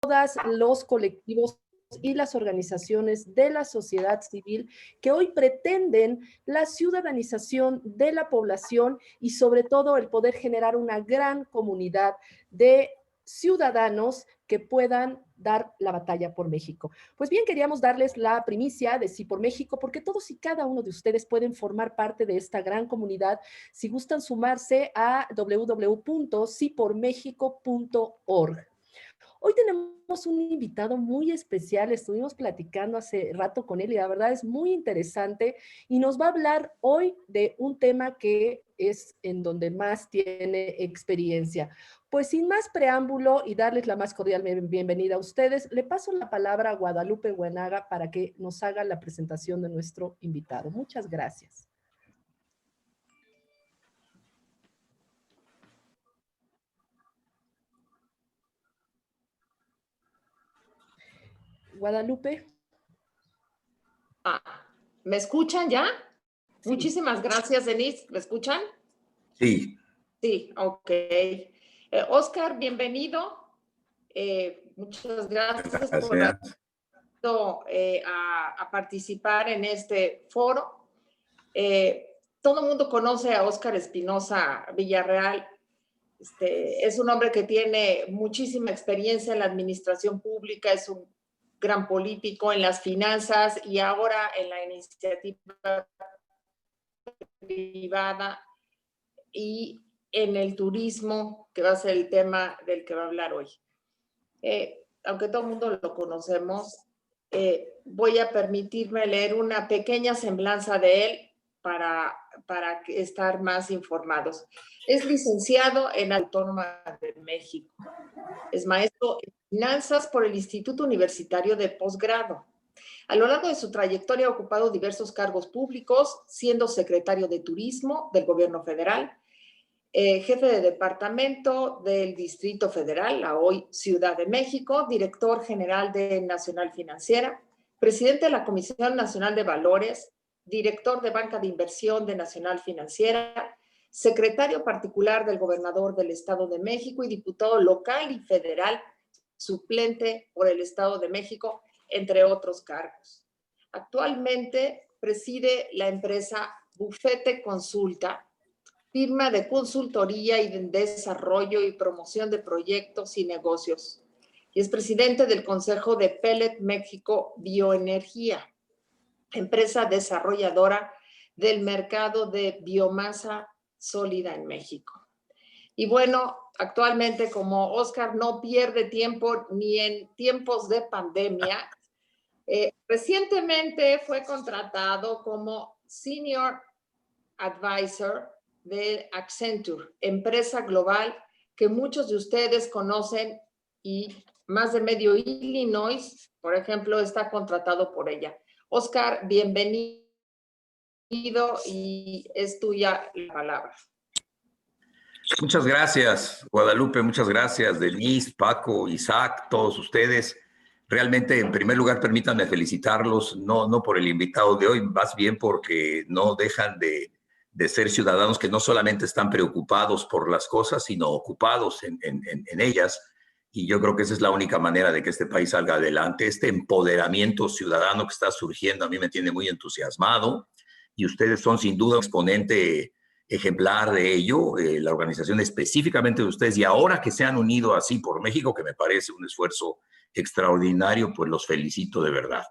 todos los colectivos y las organizaciones de la sociedad civil que hoy pretenden la ciudadanización de la población y sobre todo el poder generar una gran comunidad de ciudadanos que puedan dar la batalla por México. Pues bien, queríamos darles la primicia de Sí por México, porque todos y cada uno de ustedes pueden formar parte de esta gran comunidad si gustan sumarse a www.sipormexico.org. Hoy tenemos un invitado muy especial, estuvimos platicando hace rato con él y la verdad es muy interesante y nos va a hablar hoy de un tema que es en donde más tiene experiencia. Pues sin más preámbulo y darles la más cordial bienvenida a ustedes, le paso la palabra a Guadalupe Huenaga para que nos haga la presentación de nuestro invitado. Muchas gracias. Guadalupe. ¿Me escuchan ya? Sí. Muchísimas gracias, Denise. ¿Me escuchan? Sí. Sí, ok. Oscar, bienvenido. Muchas gracias por a participar en este foro. Todo el mundo conoce a Oscar Espinosa Villarreal. Es un hombre que tiene muchísima experiencia en la administración pública, es un gran político en las finanzas y ahora en la iniciativa privada y en el turismo, que va a ser el tema del que va a hablar hoy. Aunque todo el mundo lo conocemos, voy a permitirme leer una pequeña semblanza de él para estar más informados. Es licenciado en Autónoma de México. Es maestro en finanzas por el Instituto Universitario de Posgrado. A lo largo de su trayectoria ha ocupado diversos cargos públicos, siendo secretario de Turismo del Gobierno Federal, jefe de departamento del Distrito Federal, la hoy Ciudad de México, director general de Nacional Financiera, presidente de la Comisión Nacional de Valores, director de Banca de Inversión de Nacional Financiera, secretario particular del gobernador del Estado de México y diputado local y federal suplente por el Estado de México, entre otros cargos. Actualmente preside la empresa Bufete Consulta, firma de consultoría y de desarrollo y promoción de proyectos y negocios. Y es presidente del Consejo de Pellet México Bioenergía, empresa desarrolladora del mercado de biomasa sólida en México. Y bueno, actualmente como Oscar no pierde tiempo ni en tiempos de pandemia, recientemente fue contratado como Senior Advisor de Accenture, empresa global que muchos de ustedes conocen y más de medio Illinois, por ejemplo, está contratado por ella. Oscar, bienvenido y es tuya la palabra. Muchas gracias, Guadalupe, muchas gracias, Denise, Paco, Isaac, todos ustedes. Realmente, en primer lugar, permítanme felicitarlos, no por el invitado de hoy, más bien porque no dejan de ser ciudadanos que no solamente están preocupados por las cosas, sino ocupados en ellas. Y yo creo que esa es la única manera de que este país salga adelante. Este empoderamiento ciudadano que está surgiendo a mí me tiene muy entusiasmado y ustedes son sin duda un exponente ejemplar de ello, la organización específicamente de ustedes, y ahora que se han unido así por México, que me parece un esfuerzo extraordinario, pues los felicito de verdad.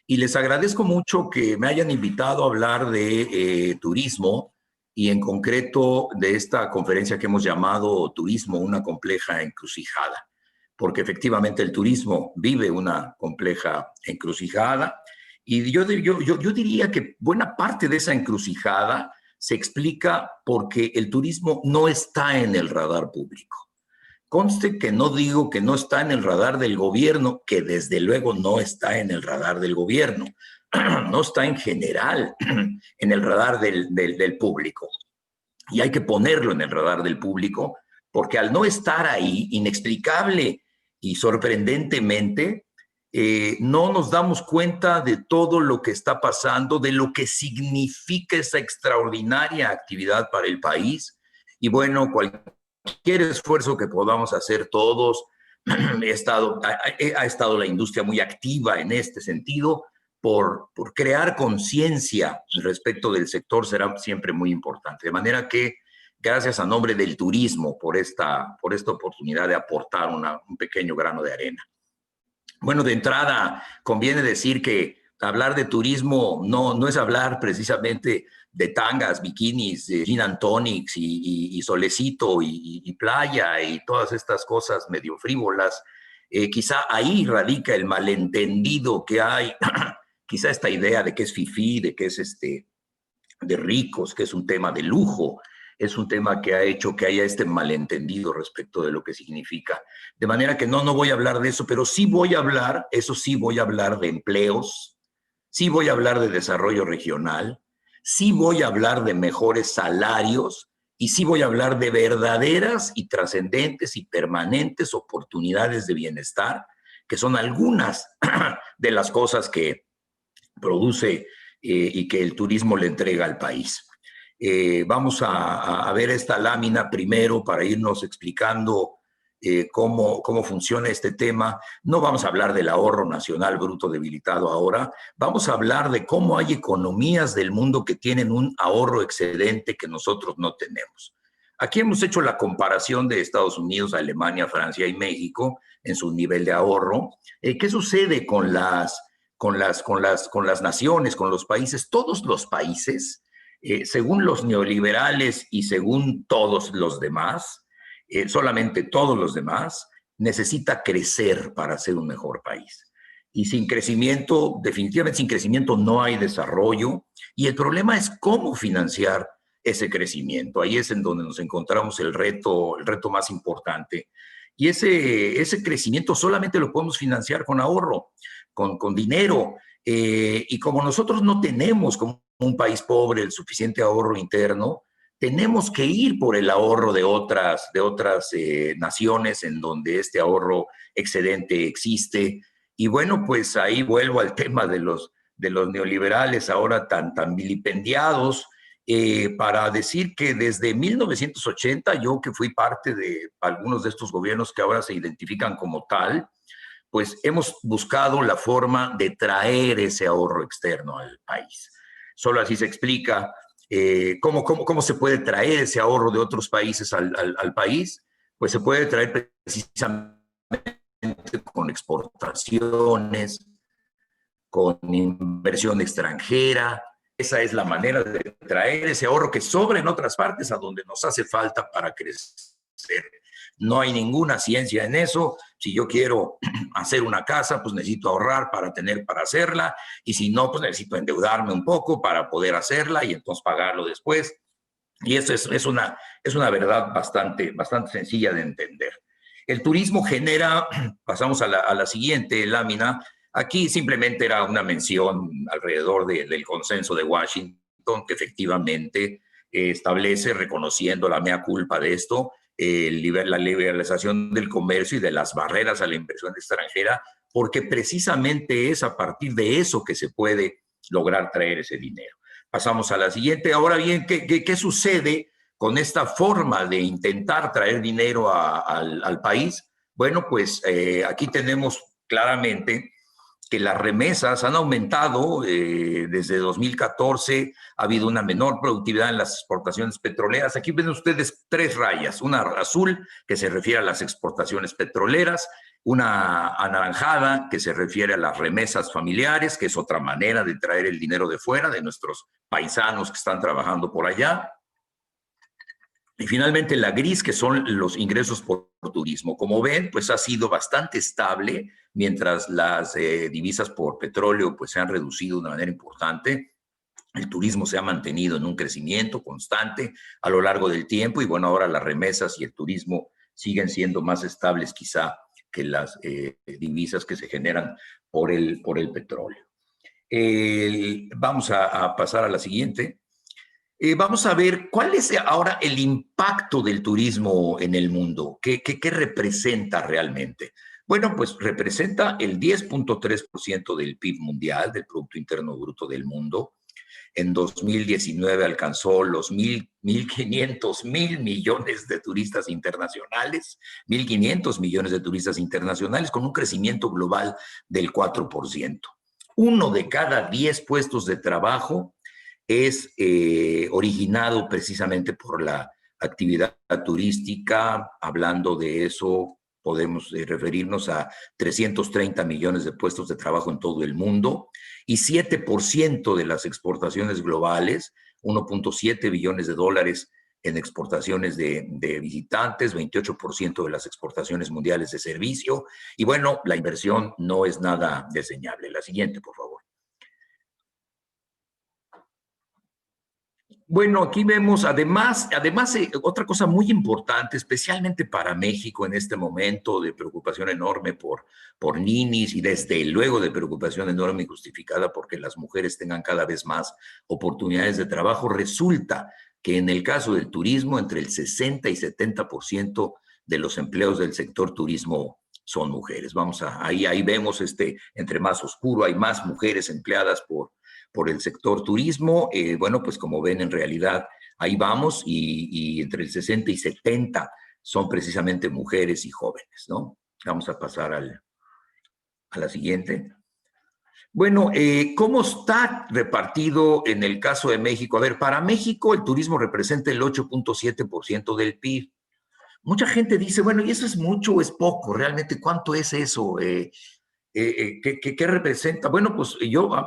Y les agradezco mucho que me hayan invitado a hablar de turismo y en concreto de esta conferencia que hemos llamado Turismo, una compleja encrucijada, porque efectivamente el turismo vive una compleja encrucijada y yo diría que buena parte de esa encrucijada se explica porque el turismo no está en el radar público. Conste que no digo que no está en el radar del gobierno, que desde luego no está en el radar del gobierno, no está en general en el radar del público. Y hay que ponerlo en el radar del público porque al no estar ahí, inexplicable y sorprendentemente, no nos damos cuenta de todo lo que está pasando, de lo que significa esa extraordinaria actividad para el país. Y bueno, cualquier esfuerzo que podamos hacer todos ha estado la industria muy activa en este sentido. Por crear conciencia respecto del sector será siempre muy importante. De manera que, gracias a nombre del turismo por esta oportunidad de aportar un pequeño grano de arena. Bueno, de entrada, conviene decir que hablar de turismo no es hablar precisamente de tangas, bikinis, gin and tonics y solecito y playa y todas estas cosas medio frívolas. Quizá ahí radica el malentendido que hay, quizá esta idea de que es fifí, de que es de ricos, que es un tema de lujo, es un tema que ha hecho que haya este malentendido respecto de lo que significa. De manera que no voy a hablar de eso, pero sí voy a hablar, eso sí voy a hablar de empleos, sí voy a hablar de desarrollo regional, sí voy a hablar de mejores salarios y sí voy a hablar de verdaderas y trascendentes y permanentes oportunidades de bienestar, que son algunas de las cosas que produce y que el turismo le entrega al país. Vamos a ver esta lámina primero para irnos explicando cómo funciona este tema. No vamos a hablar del ahorro nacional bruto debilitado ahora, vamos a hablar de cómo hay economías del mundo que tienen un ahorro excedente que nosotros no tenemos. Aquí hemos hecho la comparación de Estados Unidos, Alemania, Francia y México en su nivel de ahorro. ¿Qué sucede con las naciones, con los países? Todos los países, según los neoliberales y según todos los demás, solamente todos los demás, necesita crecer para ser un mejor país. Y sin crecimiento, definitivamente sin crecimiento no hay desarrollo. Y el problema es cómo financiar ese crecimiento. Ahí es en donde nos encontramos el reto más importante. Y ese crecimiento solamente lo podemos financiar con ahorro, con dinero. Y como nosotros no tenemos, como un país pobre, el suficiente ahorro interno, tenemos que ir por el ahorro de otras naciones en donde este ahorro excedente existe. Y bueno, pues ahí vuelvo al tema de los neoliberales ahora tan vilipendiados, para decir que desde 1980, yo que fui parte de algunos de estos gobiernos que ahora se identifican como tal, pues hemos buscado la forma de traer ese ahorro externo al país. Solo así se explica ¿cómo se puede traer ese ahorro de otros países al país. Pues se puede traer precisamente con exportaciones, con inversión extranjera. Esa es la manera de traer ese ahorro que sobra en otras partes a donde nos hace falta para crecer. No hay ninguna ciencia en eso. Si yo quiero hacer una casa, pues necesito ahorrar para hacerla. Y si no, pues necesito endeudarme un poco para poder hacerla y entonces pagarlo después. Y eso es una verdad bastante sencilla de entender. El turismo genera, pasamos a la siguiente lámina. Aquí simplemente era una mención alrededor del consenso de Washington, que efectivamente establece, reconociendo la mea culpa de esto, la liberalización del comercio y de las barreras a la inversión extranjera, porque precisamente es a partir de eso que se puede lograr traer ese dinero. Pasamos a la siguiente. Ahora bien, ¿qué sucede con esta forma de intentar traer dinero al país? Bueno, pues aquí tenemos claramente que las remesas han aumentado desde 2014, ha habido una menor productividad en las exportaciones petroleras. Aquí ven ustedes tres rayas, una azul que se refiere a las exportaciones petroleras, una anaranjada que se refiere a las remesas familiares, que es otra manera de traer el dinero de fuera, de nuestros paisanos que están trabajando por allá. Y finalmente la gris, que son los ingresos por turismo. Como ven, pues ha sido bastante estable, mientras las divisas por petróleo pues se han reducido de una manera importante. El turismo se ha mantenido en un crecimiento constante a lo largo del tiempo y bueno, ahora las remesas y el turismo siguen siendo más estables quizá que las divisas que se generan por el petróleo. Vamos a pasar a la siguiente. Vamos a ver cuál es ahora el impacto del turismo en el mundo. ¿Qué representa realmente? Bueno, pues representa el 10.3% del PIB mundial, del Producto Interno Bruto del mundo. En 2019 alcanzó los 1.500 millones de turistas internacionales, 1.500 millones de turistas internacionales, con un crecimiento global del 4%. 1 de cada 10 puestos de trabajo es originado precisamente por la actividad turística. Hablando de eso, podemos referirnos a 330 millones de puestos de trabajo en todo el mundo y 7% de las exportaciones globales, 1.7 billones de dólares en exportaciones de visitantes, 28% de las exportaciones mundiales de servicio. Y bueno, la inversión no es nada desdeñable. La siguiente, por favor. Bueno, aquí vemos, además, otra cosa muy importante, especialmente para México en este momento de preocupación enorme por ninis y desde luego de preocupación enorme y justificada porque las mujeres tengan cada vez más oportunidades de trabajo, resulta que en el caso del turismo, entre el 60 y 70% de los empleos del sector turismo son mujeres. Ahí vemos, entre más oscuro, hay más mujeres empleadas por el sector turismo. Bueno, pues como ven, en realidad ahí vamos y entre el 60 y 70 son precisamente mujeres y jóvenes, ¿no? Vamos a pasar a la siguiente. Bueno, ¿cómo está repartido en el caso de México? A ver, para México el turismo representa el 8.7% del PIB. Mucha gente dice, bueno, ¿y eso es mucho o es poco? ¿Realmente cuánto es eso? ¿Qué representa? Bueno, pues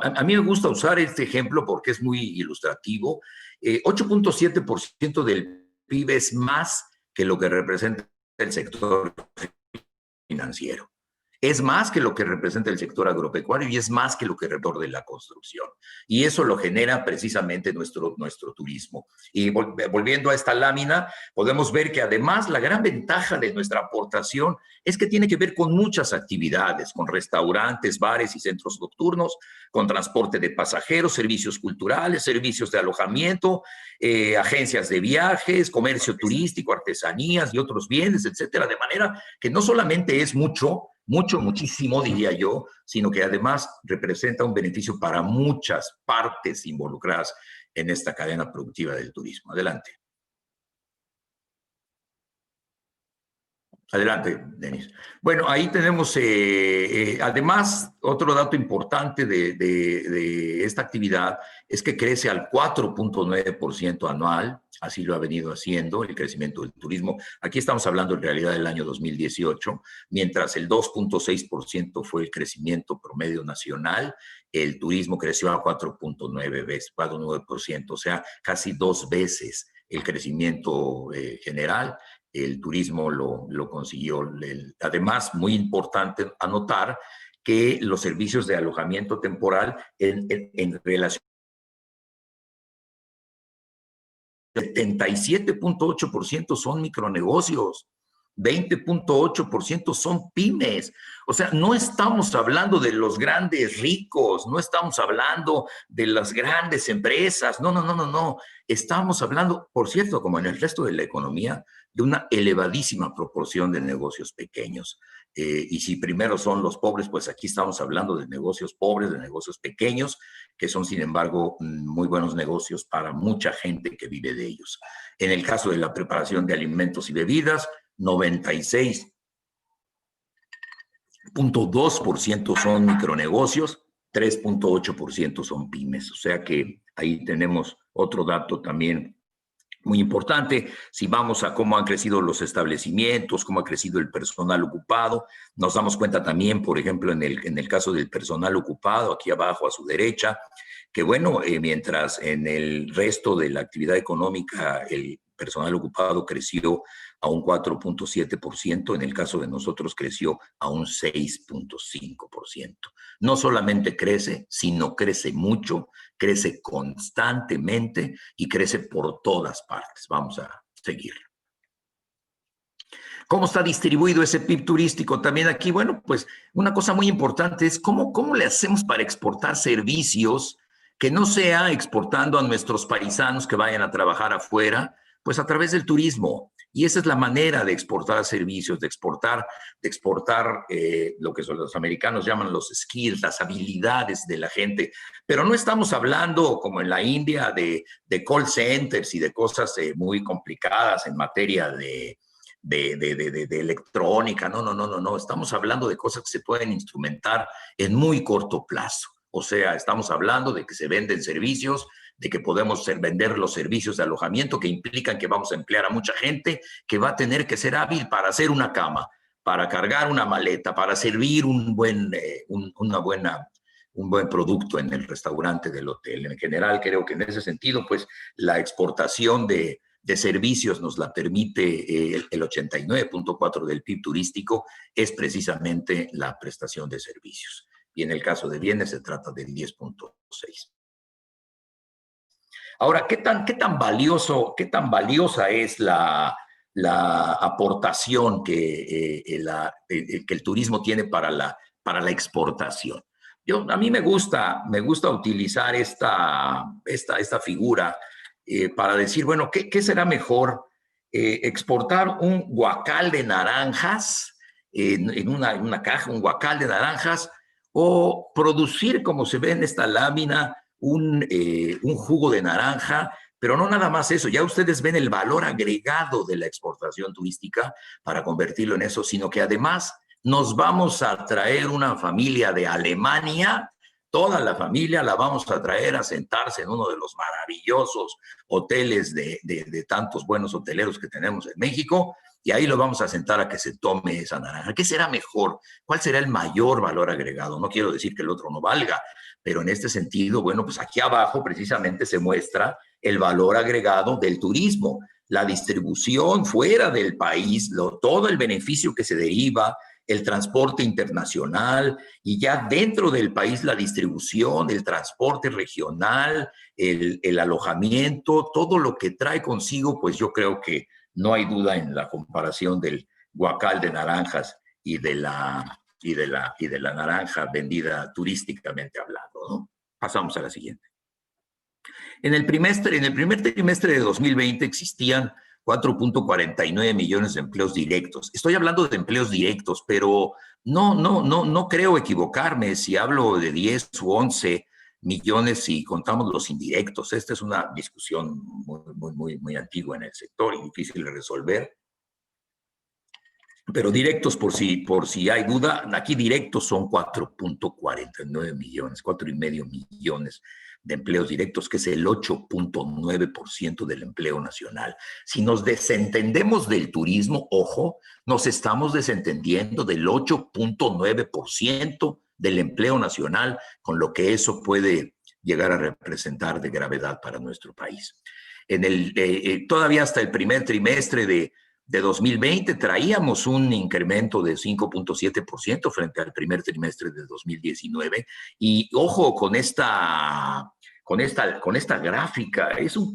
a mí me gusta usar este ejemplo porque es muy ilustrativo. 8.7% del PIB es más que lo que representa el sector financiero. Es más que lo que representa el sector agropecuario y es más que lo que representa de la construcción. Y eso lo genera precisamente nuestro turismo. Y volviendo a esta lámina, podemos ver que además la gran ventaja de nuestra aportación es que tiene que ver con muchas actividades, con restaurantes, bares y centros nocturnos, con transporte de pasajeros, servicios culturales, servicios de alojamiento, agencias de viajes, comercio turístico, artesanías y otros bienes, etcétera. De manera que no solamente es muchísimo, diría yo, sino que además representa un beneficio para muchas partes involucradas en esta cadena productiva del turismo. Adelante. Adelante, Denis. Bueno, ahí tenemos, además, otro dato importante de esta actividad es que crece al 4.9% anual, así lo ha venido haciendo el crecimiento del turismo. Aquí estamos hablando en realidad del año 2018, mientras el 2.6% fue el crecimiento promedio nacional, el turismo creció a 4.9%, o sea, casi 2 veces el crecimiento general. El turismo lo consiguió. Además, muy importante anotar que los servicios de alojamiento temporal en relación 77.8% son micronegocios, 20.8% son pymes. O sea, no estamos hablando de los grandes ricos, no estamos hablando de las grandes empresas, no. Estamos hablando, por cierto, como en el resto de la economía, de una elevadísima proporción de negocios pequeños. Y si primero son los pobres, pues aquí estamos hablando de negocios pobres, de negocios pequeños, que son, sin embargo, muy buenos negocios para mucha gente que vive de ellos. En el caso de la preparación de alimentos y bebidas, 96.2% son micronegocios, 3.8% son pymes. O sea que ahí tenemos otro dato también muy importante. Si vamos a cómo han crecido los establecimientos, cómo ha crecido el personal ocupado, nos damos cuenta también, por ejemplo, en el caso del personal ocupado, aquí abajo a su derecha, que bueno, mientras en el resto de la actividad económica el personal ocupado creció a un 4.7%, en el caso de nosotros creció a un 6.5%. No solamente crece, sino crece mucho, crece constantemente y crece por todas partes. Vamos a seguir. ¿Cómo está distribuido ese PIB turístico? También aquí, bueno, pues una cosa muy importante es cómo le hacemos para exportar servicios que no sea exportando a nuestros paisanos que vayan a trabajar afuera, pues a través del turismo. Y esa es la manera de exportar servicios, de exportar lo que los americanos llaman los skills, las habilidades de la gente. Pero no estamos hablando, como en la India, de call centers y de cosas muy complicadas en materia de electrónica. No. Estamos hablando de cosas que se pueden instrumentar en muy corto plazo. O sea, estamos hablando de que se venden servicios, de que podemos vender los servicios de alojamiento que implican que vamos a emplear a mucha gente que va a tener que ser hábil para hacer una cama, para cargar una maleta, para servir un buen producto en el restaurante del hotel. En general, creo que en ese sentido, pues la exportación de servicios nos la permite el 89.4% del PIB turístico, es precisamente la prestación de servicios. Y en el caso de bienes se trata del 10.6%. Ahora, ¿qué tan valiosa es la aportación que el turismo tiene para la exportación? A mí me gusta utilizar esta figura para decir, bueno, ¿qué será mejor? Exportar un guacal de naranjas en una caja, un guacal de naranjas, o producir, como se ve en esta lámina, un jugo de naranja, pero no nada más eso. Ya ustedes ven el valor agregado de la exportación turística para convertirlo en eso, sino que además nos vamos a traer una familia de Alemania, toda la familia la vamos a traer a sentarse en uno de los maravillosos hoteles de tantos buenos hoteleros que tenemos en México, y ahí lo vamos a sentar a que se tome esa naranja. ¿Qué será mejor? ¿Cuál será el mayor valor agregado? No quiero decir que el otro no valga, pero en este sentido, bueno, pues aquí abajo precisamente se muestra el valor agregado del turismo, la distribución fuera del país, todo el beneficio que se deriva, el transporte internacional, y ya dentro del país la distribución, el transporte regional, el alojamiento, todo lo que trae consigo, pues yo creo que no hay duda en la comparación del guacal de naranjas y de la naranja vendida turísticamente hablando, ¿no? Pasamos a la siguiente. En el primer trimestre de 2020 existían 4.49 millones de empleos directos. Estoy hablando de empleos directos, pero no creo equivocarme si hablo de 10 u 11 millones si contamos los indirectos. Esta es una discusión muy antigua en el sector y difícil de resolver. Pero directos, por si hay duda, aquí directos son 4.49 millones, 4,5 millones de empleos directos, que es el 8.9% del empleo nacional. Si nos desentendemos del turismo, ojo, nos estamos desentendiendo del 8.9% del empleo nacional, con lo que eso puede llegar a representar de gravedad para nuestro país. Todavía hasta el primer trimestre de 2020 traíamos un incremento de 5.7% frente al primer trimestre de 2019. Y ojo con esta gráfica, es un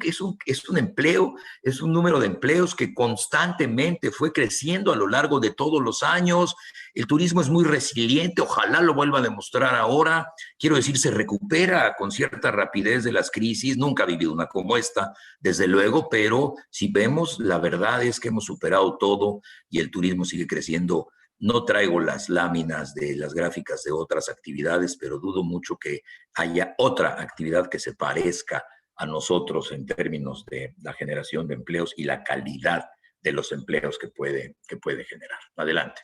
empleo, es un número de empleos que constantemente fue creciendo a lo largo de todos los años. El turismo es muy resiliente, ojalá lo vuelva a demostrar ahora. Quiero decir, se recupera con cierta rapidez de las crisis. Nunca ha vivido una como esta, desde luego, pero si vemos, la verdad es que hemos superado todo y el turismo sigue creciendo. No traigo las láminas de las gráficas de otras actividades, pero dudo mucho que haya otra actividad que se parezca a nosotros en términos de la generación de empleos y la calidad de los empleos que puede generar. Adelante.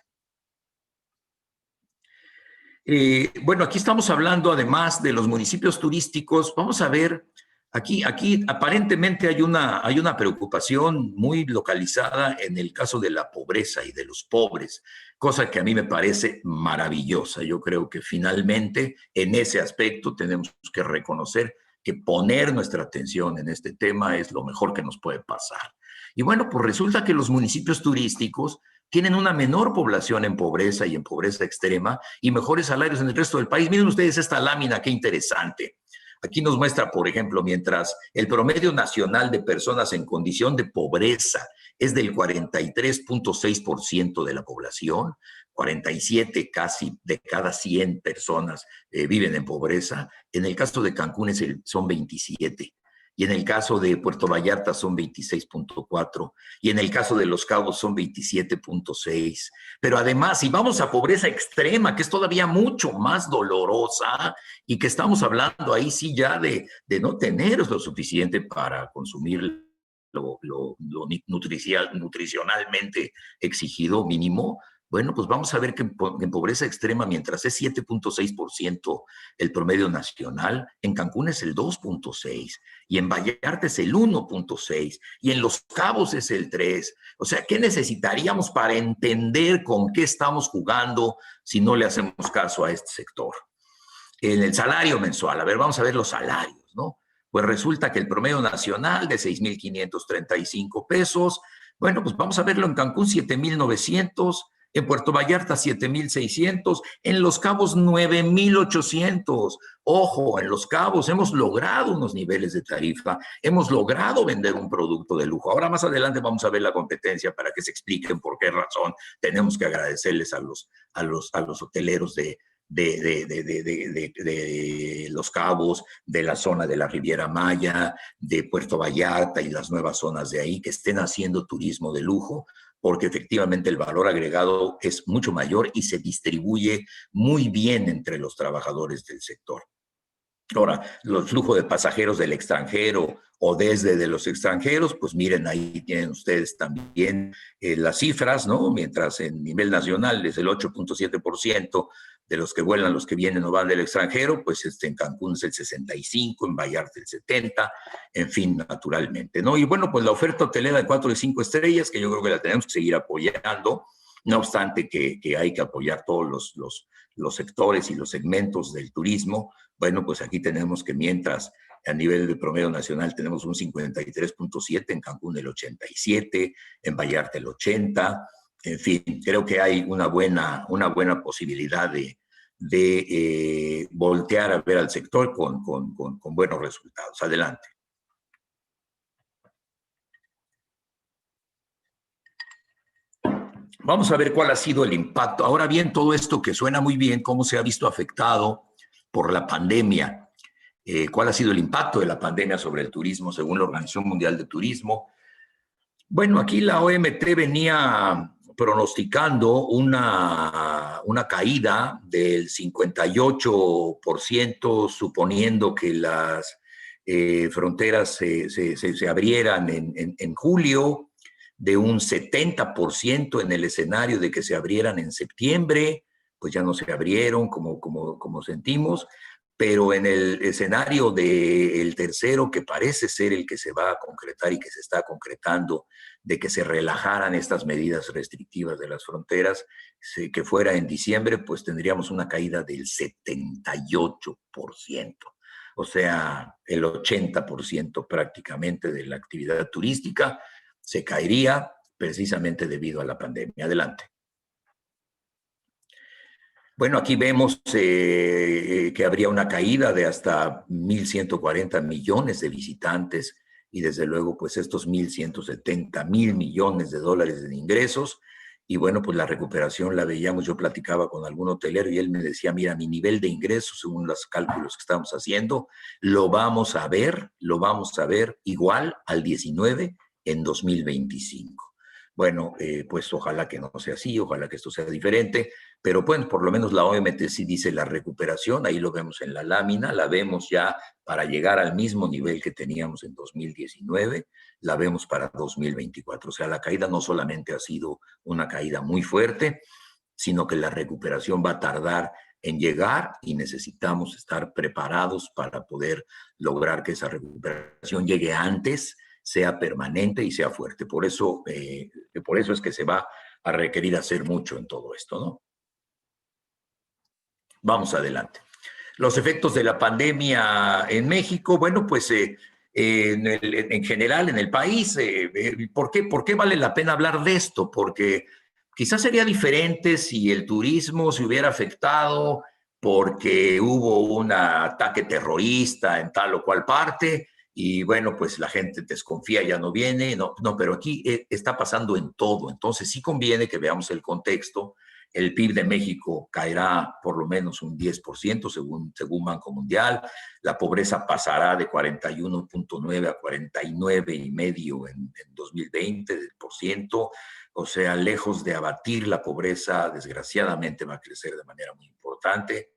Bueno, aquí estamos hablando además de los municipios turísticos. Vamos a ver, aquí aparentemente hay una preocupación muy localizada en el caso de la pobreza y de los pobres, cosa que a mí me parece maravillosa. Yo creo que finalmente en ese aspecto tenemos que reconocer que poner nuestra atención en este tema es lo mejor que nos puede pasar. Y bueno, pues resulta que los municipios turísticos tienen una menor población en pobreza y en pobreza extrema y mejores salarios en el resto del país. Miren ustedes esta lámina, qué interesante. Aquí nos muestra, por ejemplo, mientras el promedio nacional de personas en condición de pobreza es del 43.6% de la población, 47 casi de cada 100 personas viven en pobreza. En el caso de Cancún son 27. y en el caso de Puerto Vallarta son 26.4, y en el caso de Los Cabos son 27.6. Pero además, si vamos a pobreza extrema, que es todavía mucho más dolorosa, y que estamos hablando ahí sí ya de no tener lo suficiente para consumir lo nutricionalmente exigido mínimo, bueno, pues vamos a ver que en pobreza extrema, mientras es 7.6% el promedio nacional, en Cancún es el 2.6%, y en Vallarta es el 1.6%, y en Los Cabos es el 3%. O sea, ¿qué necesitaríamos para entender con qué estamos jugando si no le hacemos caso a este sector? En el salario mensual, a ver, vamos a ver los salarios, ¿no? Pues resulta que el promedio nacional de 6,535 pesos, bueno, pues vamos a verlo en Cancún, 7,900, en Puerto Vallarta 7,600, en Los Cabos 9,800. Ojo, en Los Cabos hemos logrado unos niveles de tarifa, hemos logrado vender un producto de lujo. Ahora más adelante vamos a ver la competencia para que se expliquen por qué razón tenemos que agradecerles a los hoteleros de Los Cabos, de la zona de la Riviera Maya, de Puerto Vallarta y las nuevas zonas de ahí, que estén haciendo turismo de lujo, porque efectivamente el valor agregado es mucho mayor y se distribuye muy bien entre los trabajadores del sector. Ahora, los flujos de pasajeros del extranjero o desde de los extranjeros, pues miren, ahí tienen ustedes también las cifras, ¿no? Mientras en nivel nacional es el 8.7% de los que vuelan, los que vienen o van del extranjero, pues en Cancún es el 65%, en Vallarta el 70%, en fin, naturalmente, ¿no? Y bueno, pues la oferta hotelera de 4 y 5 estrellas, que yo creo que la tenemos que seguir apoyando, no obstante que hay que apoyar todos los sectores y los segmentos del turismo. Bueno, pues aquí tenemos que mientras a nivel de promedio nacional tenemos un 53.7, en Cancún el 87, en Vallarta el 80, en fin, creo que hay una buena posibilidad de voltear a ver al sector con buenos resultados. Adelante. Vamos a ver cuál ha sido el impacto. Ahora bien, todo esto que suena muy bien, cómo se ha visto afectado por la pandemia. ¿Cuál ha sido el impacto de la pandemia sobre el turismo según la Organización Mundial de Turismo? Bueno, aquí la OMT venía pronosticando una caída del 58%, suponiendo que las fronteras se abrieran en julio, de un 70% en el escenario de que se abrieran en septiembre, pues ya no se abrieron como sentimos, pero en el escenario del tercero, que parece ser el que se va a concretar y que se está concretando, de que se relajaran estas medidas restrictivas de las fronteras, que fuera en diciembre, pues tendríamos una caída del 78%. O sea, el 80% prácticamente de la actividad turística se caería precisamente debido a la pandemia. Adelante. Bueno, aquí vemos que habría una caída de hasta 1,140 millones de visitantes y desde luego pues estos 1,170 millones de dólares de ingresos. Y bueno, pues la recuperación la veíamos, yo platicaba con algún hotelero y él me decía, mira, mi nivel de ingresos según los cálculos que estamos haciendo, lo vamos a ver igual al 19 en 2025. Bueno, pues ojalá que no sea así, ojalá que esto sea diferente, pero bueno, por lo menos la OMT sí dice la recuperación, ahí lo vemos en la lámina, la vemos ya para llegar al mismo nivel que teníamos en 2019, la vemos para 2024. O sea, la caída no solamente ha sido una caída muy fuerte, sino que la recuperación va a tardar en llegar y necesitamos estar preparados para poder lograr que esa recuperación llegue antes, sea permanente y sea fuerte. Por eso es que se va a requerir hacer mucho en todo esto, ¿no? Vamos adelante. Los efectos de la pandemia en México, bueno, pues en general en el país, ¿por qué vale la pena hablar de esto? Porque quizás sería diferente si el turismo se hubiera afectado porque hubo un ataque terrorista en tal o cual parte, y bueno, pues la gente desconfía, ya no viene, no, pero aquí está pasando en todo, entonces sí conviene que veamos el contexto El PIB de México caerá por lo menos un 10% según Banco Mundial. La pobreza pasará de 41.9 a 49,5 en 2020%. O sea, lejos de abatir la pobreza, desgraciadamente va a crecer de manera muy importante.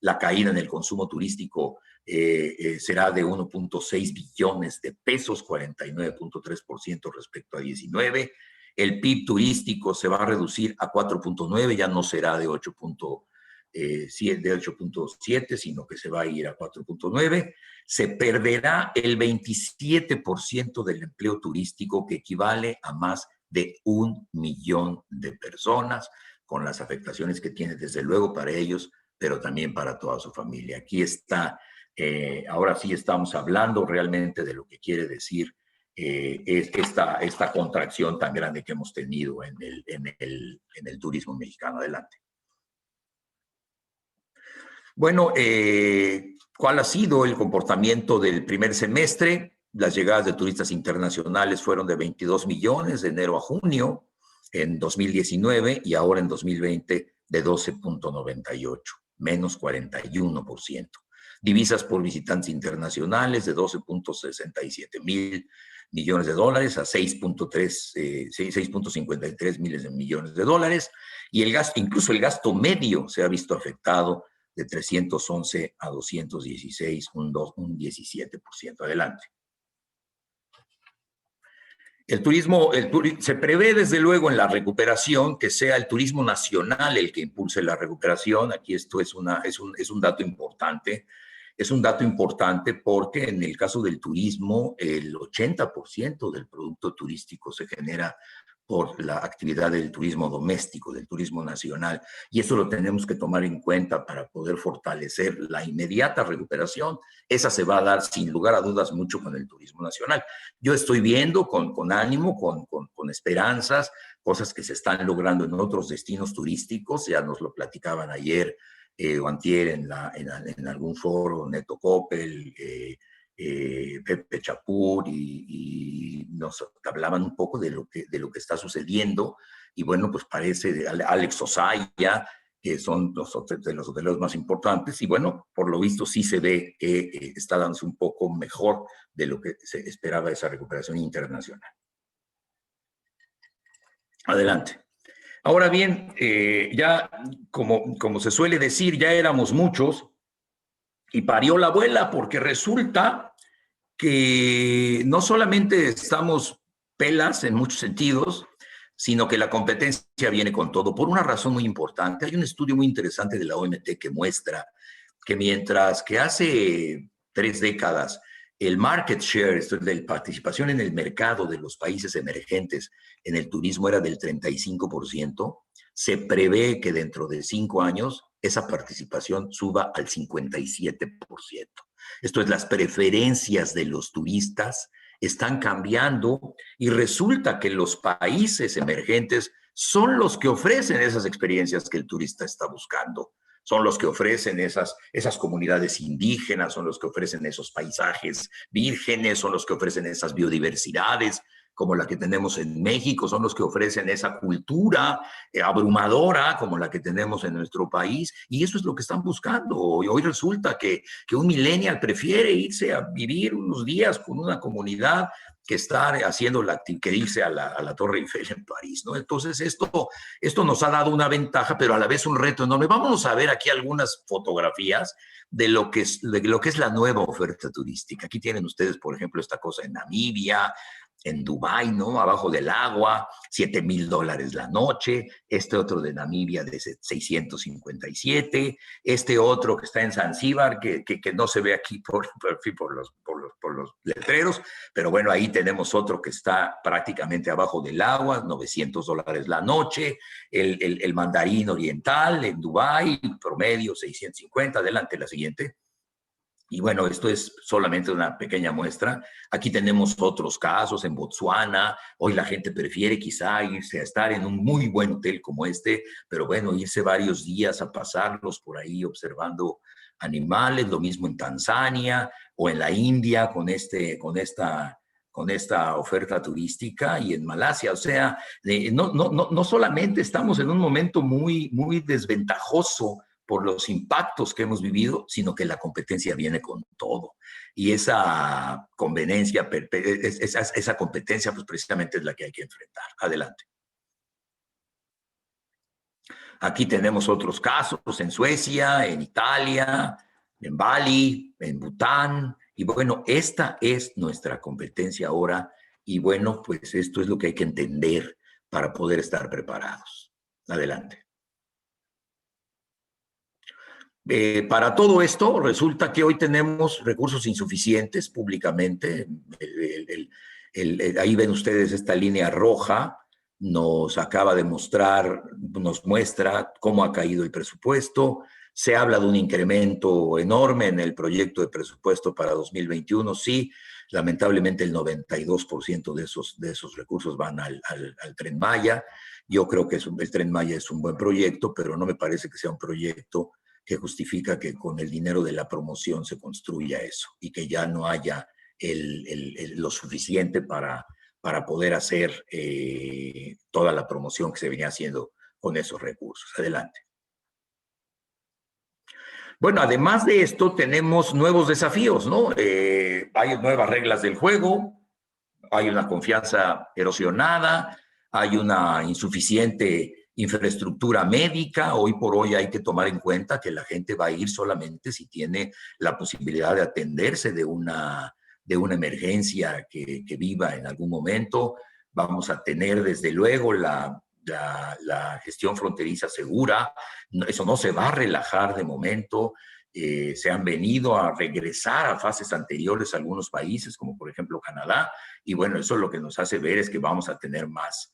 La caída en el consumo turístico será de 1.6 billones de pesos, 49.3% respecto a 19. El PIB turístico se va a reducir a 4.9, ya no será de 8.7, sino que se va a ir a 4.9. Se perderá el 27% del empleo turístico, que equivale a más de 1 millón de personas, con las afectaciones que tiene desde luego para ellos, pero también para toda su familia. Aquí está, ahora sí estamos hablando realmente de lo que quiere decir esta contracción tan grande que hemos tenido en el turismo mexicano. Adelante. Bueno, ¿cuál ha sido el comportamiento del primer semestre? Las llegadas de turistas internacionales fueron de 22 millones de enero a junio en 2019 y ahora en 2020 de 12.98, menos 41%. Divisas por visitantes internacionales de 12.67 mil millones de dólares a 6.53 miles de millones de dólares, y el gasto, incluso el gasto medio se ha visto afectado de 311 a 216, un 17%. Adelante. Se prevé desde luego en la recuperación que sea el turismo nacional el que impulse la recuperación. Aquí esto es un dato importante. Es un dato importante porque en el caso del turismo, el 80% del producto turístico se genera por la actividad del turismo doméstico, del turismo nacional. Y eso lo tenemos que tomar en cuenta para poder fortalecer la inmediata recuperación. Esa se va a dar sin lugar a dudas mucho con el turismo nacional. Yo estoy viendo con ánimo, con esperanzas, cosas que se están logrando en otros destinos turísticos. Ya nos lo platicaban ayer o antier en algún foro, Neto Coppel, Pepe Chapur, y nos hablaban un poco de lo que está sucediendo. Y bueno, pues parece de Alex Osaya, que son de los hoteles más importantes, y bueno, por lo visto sí se ve que está dándose un poco mejor de lo que se esperaba esa recuperación internacional. Adelante. Ahora bien, ya como se suele decir, ya éramos muchos y parió la abuela, porque resulta que no solamente estamos pelas en muchos sentidos, sino que la competencia viene con todo, por una razón muy importante. Hay un estudio muy interesante de la OMT que muestra que mientras que hace 3 décadas el market share, esto es de participación en el mercado de los países emergentes en el turismo, era del 35%, se prevé que dentro de 5 años esa participación suba al 57%. Esto es, las preferencias de los turistas están cambiando y resulta que los países emergentes son los que ofrecen esas experiencias que el turista está buscando. Son los que ofrecen esas comunidades indígenas, son los que ofrecen esos paisajes vírgenes, son los que ofrecen esas biodiversidades como la que tenemos en México, son los que ofrecen esa cultura abrumadora como la que tenemos en nuestro país, y eso es lo que están buscando. Y hoy resulta que un millennial prefiere irse a vivir unos días con una comunidad que estar haciendo que irse a la Torre Eiffel en París, ¿no? Entonces esto nos ha dado una ventaja, pero a la vez un reto enorme. Vamos a ver aquí algunas fotografías de lo que es la nueva oferta turística. Aquí tienen ustedes, por ejemplo, esta cosa en Namibia, en Dubái, ¿no? Abajo del agua, $7,000 la noche. Este otro de Namibia de 657. Este otro que está en Zanzíbar, que no se ve aquí por los letreros, pero bueno, ahí tenemos otro que está prácticamente abajo del agua, $900 la noche. El mandarín oriental en Dubái, promedio 650. Adelante, la siguiente. Y bueno, esto es solamente una pequeña muestra. Aquí tenemos otros casos en Botsuana. Hoy la gente prefiere quizá irse a estar en un muy buen hotel como este, pero bueno, irse varios días a pasarlos por ahí observando animales. Lo mismo en Tanzania o en la India con con esta oferta turística y en Malasia. O sea, no solamente estamos en un momento muy, muy desventajoso por los impactos que hemos vivido, sino que la competencia viene con todo. Y esa conveniencia, esa competencia, pues precisamente es la que hay que enfrentar. Adelante. Aquí tenemos otros casos en Suecia, en Italia, en Bali, en Bután. Y bueno, esta es nuestra competencia ahora. Y bueno, pues esto es lo que hay que entender para poder estar preparados. Adelante. Para todo esto, resulta que hoy tenemos recursos insuficientes públicamente. Ahí ven ustedes esta línea roja, nos acaba de mostrar, nos muestra cómo ha caído el presupuesto. Se habla de un incremento enorme en el proyecto de presupuesto para 2021. Sí, lamentablemente el 92% de esos recursos van al Tren Maya. Yo creo que el Tren Maya es un buen proyecto, pero no me parece que sea un proyecto que justifica que con el dinero de la promoción se construya eso y que ya no haya lo suficiente para poder hacer toda la promoción que se venía haciendo con esos recursos. Adelante. Bueno, además de esto, tenemos nuevos desafíos, ¿no? Hay nuevas reglas del juego, hay una confianza erosionada, hay una insuficiente infraestructura médica. Hoy por hoy hay que tomar en cuenta que la gente va a ir solamente si tiene la posibilidad de atenderse de una emergencia que viva en algún momento. Vamos a tener desde luego la gestión fronteriza segura. Eso no se va a relajar de momento. Se han venido a regresar a fases anteriores a algunos países, como por ejemplo Canadá, y bueno, eso lo que nos hace ver es que vamos a tener más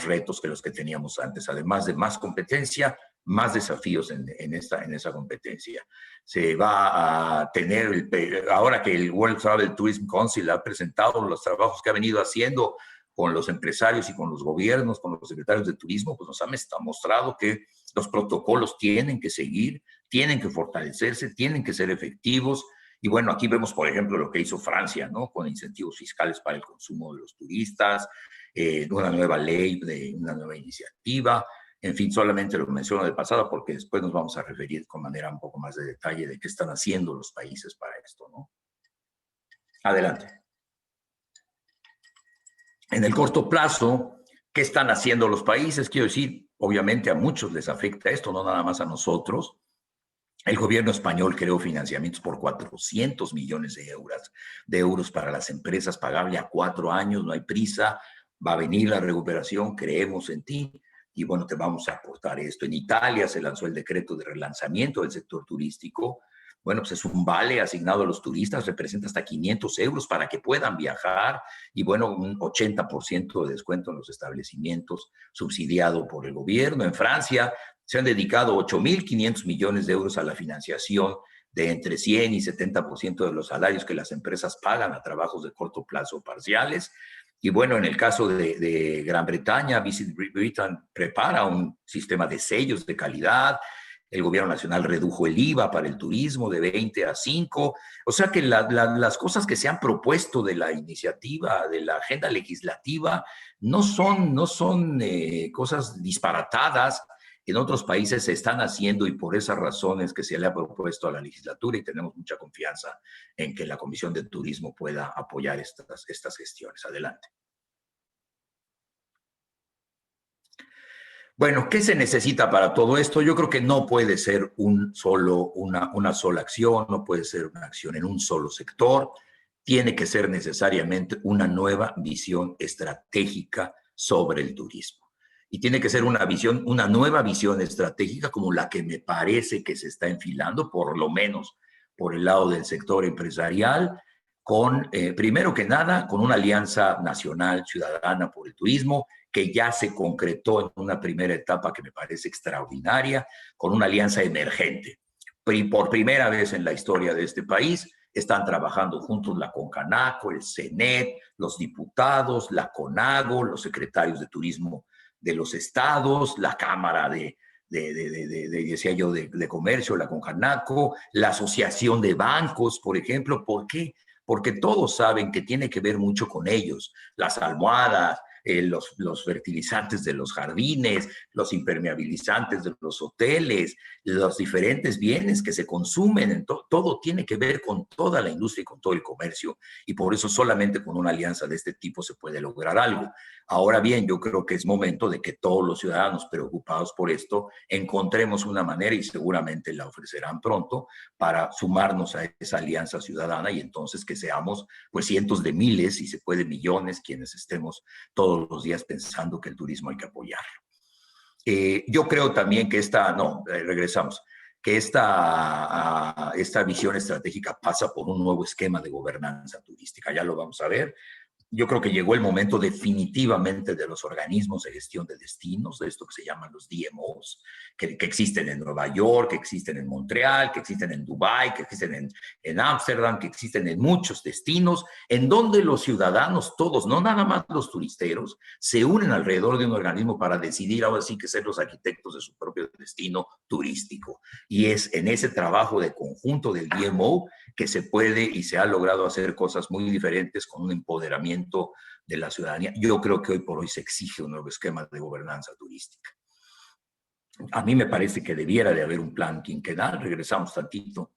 retos que los que teníamos antes, además de más competencia, más desafíos en esa competencia. Se va a tener, ahora que el World Travel Tourism Council ha presentado los trabajos que ha venido haciendo con los empresarios y con los gobiernos, con los secretarios de turismo, pues nos ha mostrado que los protocolos tienen que seguir, tienen que fortalecerse, tienen que ser efectivos. Y bueno, aquí vemos, por ejemplo, lo que hizo Francia, ¿no? Con incentivos fiscales para el consumo de los turistas, una nueva ley, una nueva iniciativa. En fin, solamente lo menciono de pasada porque después nos vamos a referir con manera un poco más de detalle de qué están haciendo los países para esto, ¿no? Adelante. En el corto plazo, ¿qué están haciendo los países? Quiero decir, obviamente a muchos les afecta esto, no nada más a nosotros. El gobierno español creó financiamientos por 400 millones de euros para las empresas, pagable a 4 años, no hay prisa, va a venir la recuperación, creemos en ti y bueno, te vamos a aportar esto. En Italia se lanzó el decreto de relanzamiento del sector turístico. Bueno, pues es un vale asignado a los turistas, representa hasta 500 euros para que puedan viajar y bueno, un 80% de descuento en los establecimientos subsidiado por el gobierno. En Francia se han dedicado 8.500 millones de euros a la financiación de entre 100 y 70% de los salarios que las empresas pagan a trabajos de corto plazo parciales. Y bueno, en el caso de Gran Bretaña, Visit Britain prepara un sistema de sellos de calidad. El gobierno nacional redujo el IVA para el turismo de 20 a 5. O sea que las cosas que se han propuesto de la iniciativa, de la agenda legislativa, no son cosas disparatadas. En otros países se están haciendo y por esas razones que se le ha propuesto a la legislatura y tenemos mucha confianza en que la Comisión de Turismo pueda apoyar estas gestiones. Adelante. Bueno, ¿qué se necesita para todo esto? Yo creo que no puede ser una sola acción, no puede ser una acción en un solo sector. Tiene que ser necesariamente una nueva visión estratégica sobre el turismo. Y tiene que ser una nueva visión estratégica como la que me parece que se está enfilando, por lo menos por el lado del sector empresarial, primero que nada, con una alianza nacional ciudadana por el turismo, que ya se concretó en una primera etapa que me parece extraordinaria, con una alianza emergente. Por primera vez en la historia de este país, están trabajando juntos la CONCANACO, el CENET, los diputados, la CONAGO, los secretarios de turismo de los estados, la Cámara de Comercio, la CONCANACO, la Asociación de Bancos, por ejemplo. ¿Por qué? porque todos saben que tiene que ver mucho con ellos, las almohadas, los fertilizantes de los jardines, los impermeabilizantes de los hoteles, los diferentes bienes que se consumen, todo tiene que ver con toda la industria y con todo el comercio, y por eso solamente con una alianza de este tipo se puede lograr algo. Ahora bien, yo creo que es momento de que todos los ciudadanos preocupados por esto encontremos una manera, y seguramente la ofrecerán pronto, para sumarnos a esa alianza ciudadana, y entonces que seamos pues cientos de miles, y se puede millones, quienes estemos todos los días pensando que el turismo hay que apoyarlo. Yo creo también que regresamos, que esta visión estratégica pasa por un nuevo esquema de gobernanza turística. Ya lo vamos a ver. Yo creo que llegó el momento definitivamente de los organismos de gestión de destinos, de esto que se llaman los DMOs, que existen en Nueva York, que existen en Montreal, que existen en Dubái, que existen en Ámsterdam, que existen en muchos destinos, en donde los ciudadanos todos, no nada más los turisteros, se unen alrededor de un organismo para decidir ahora sí que ser los arquitectos de su propio destino turístico. Y es en ese trabajo de conjunto del DMO que se puede y se ha logrado hacer cosas muy diferentes con un empoderamiento de la ciudadanía. Yo creo que hoy por hoy se exige un nuevo esquema de gobernanza turística. A mí me parece que debiera de haber un plan quinquenal. Regresamos tantito,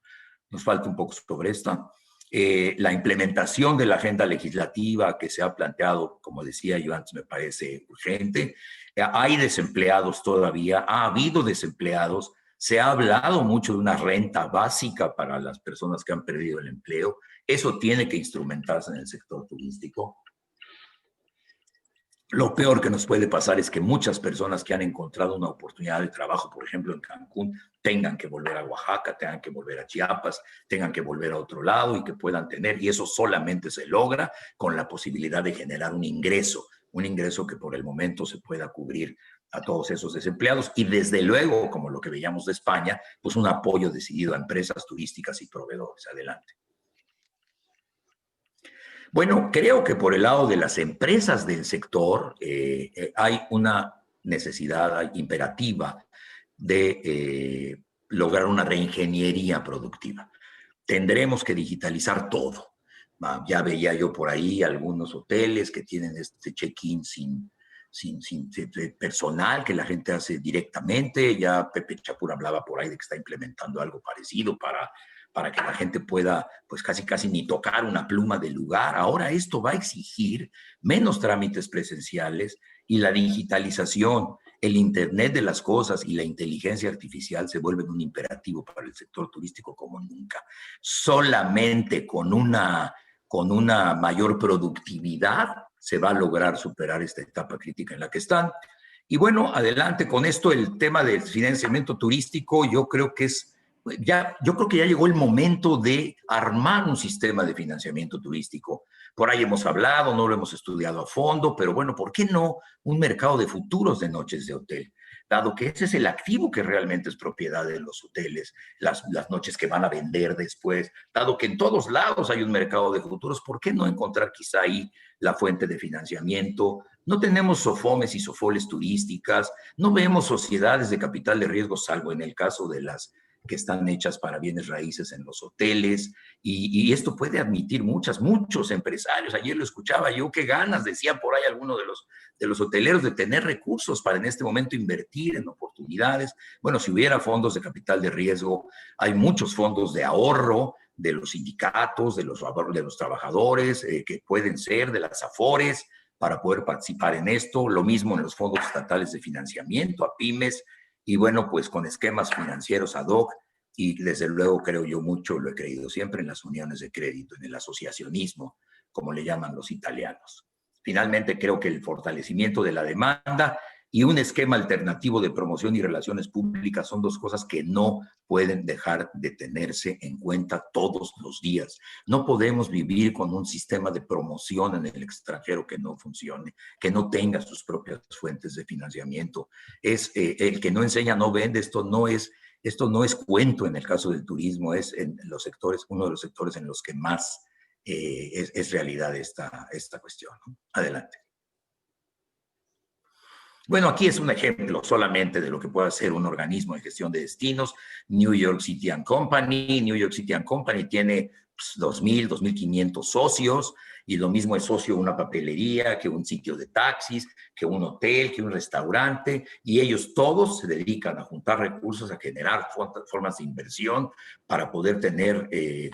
nos falta un poco sobre esta. La implementación de la agenda legislativa que se ha planteado, como decía yo antes, me parece urgente. Hay desempleados todavía, ha habido desempleados. Se ha hablado mucho de una renta básica para las personas que han perdido el empleo. Eso tiene que instrumentarse en el sector turístico. Lo peor que nos puede pasar es que muchas personas que han encontrado una oportunidad de trabajo, por ejemplo en Cancún, tengan que volver a Oaxaca, tengan que volver a Chiapas, tengan que volver a otro lado y que puedan tener, y eso solamente se logra con la posibilidad de generar un ingreso que por el momento se pueda cubrir a todos esos desempleados, y desde luego, como lo que veíamos de España, pues un apoyo decidido a empresas turísticas y proveedores. Adelante. Bueno, creo que por el lado de las empresas del sector hay una necesidad imperativa de lograr una reingeniería productiva. Tendremos que digitalizar todo. Ya veía yo por ahí algunos hoteles que tienen este check-in sin personal, que la gente hace directamente. Ya Pepe Chapur hablaba por ahí de que está implementando algo parecido para que la gente pueda, pues casi ni tocar una pluma del lugar. Ahora esto va a exigir menos trámites presenciales, y la digitalización, el Internet de las cosas y la inteligencia artificial se vuelven un imperativo para el sector turístico como nunca. Solamente con una mayor productividad se va a lograr superar esta etapa crítica en la que están. Y bueno, adelante con esto, el tema del financiamiento turístico. Yo creo que ya llegó el momento de armar un sistema de financiamiento turístico. Por ahí hemos hablado, no lo hemos estudiado a fondo, pero bueno, ¿por qué no un mercado de futuros de noches de hotel? Dado que ese es el activo que realmente es propiedad de los hoteles, las noches que van a vender después, dado que en todos lados hay un mercado de futuros, ¿por qué no encontrar quizá ahí la fuente de financiamiento? No tenemos sofomes y sofoles turísticas, no vemos sociedades de capital de riesgo, salvo en el caso de las que están hechas para bienes raíces en los hoteles, y esto puede admitir muchos empresarios. Ayer lo escuchaba yo, qué ganas, decía por ahí alguno de los hoteleros, de tener recursos para en este momento invertir en oportunidades. Bueno, si hubiera fondos de capital de riesgo, hay muchos fondos de ahorro de los sindicatos, de los trabajadores, que pueden ser de las AFORES, para poder participar en esto. Lo mismo en los fondos estatales de financiamiento a pymes, y bueno, pues con esquemas financieros ad hoc, y desde luego creo yo mucho, lo he creído siempre, en las uniones de crédito, en el asociacionismo, como le llaman los italianos. Finalmente, creo que el fortalecimiento de la demanda y un esquema alternativo de promoción y relaciones públicas son dos cosas que no pueden dejar de tenerse en cuenta todos los días. No podemos vivir con un sistema de promoción en el extranjero que no funcione, que no tenga sus propias fuentes de financiamiento. Es el que no enseña, no vende. Esto no es cuento en el caso del turismo, es en los sectores, uno de los sectores en los que más es realidad esta cuestión, ¿no? Adelante. Bueno, aquí es un ejemplo solamente de lo que puede hacer un organismo de gestión de destinos, New York City & Company. New York City & Company tiene 2,000, 2,500 socios, y lo mismo es socio una papelería, que un sitio de taxis, que un hotel, que un restaurante, y ellos todos se dedican a juntar recursos, a generar formas de inversión para poder tener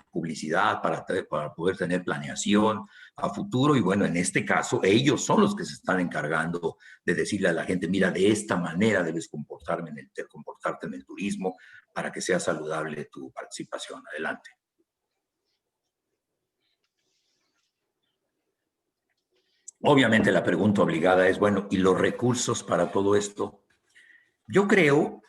publicidad, para poder tener planeación a futuro. Y bueno, en este caso, ellos son los que se están encargando de decirle a la gente, mira, de esta manera debes comportarte en el turismo para que sea saludable tu participación. Adelante. Obviamente la pregunta obligada es, bueno, ¿y los recursos para todo esto? Yo creo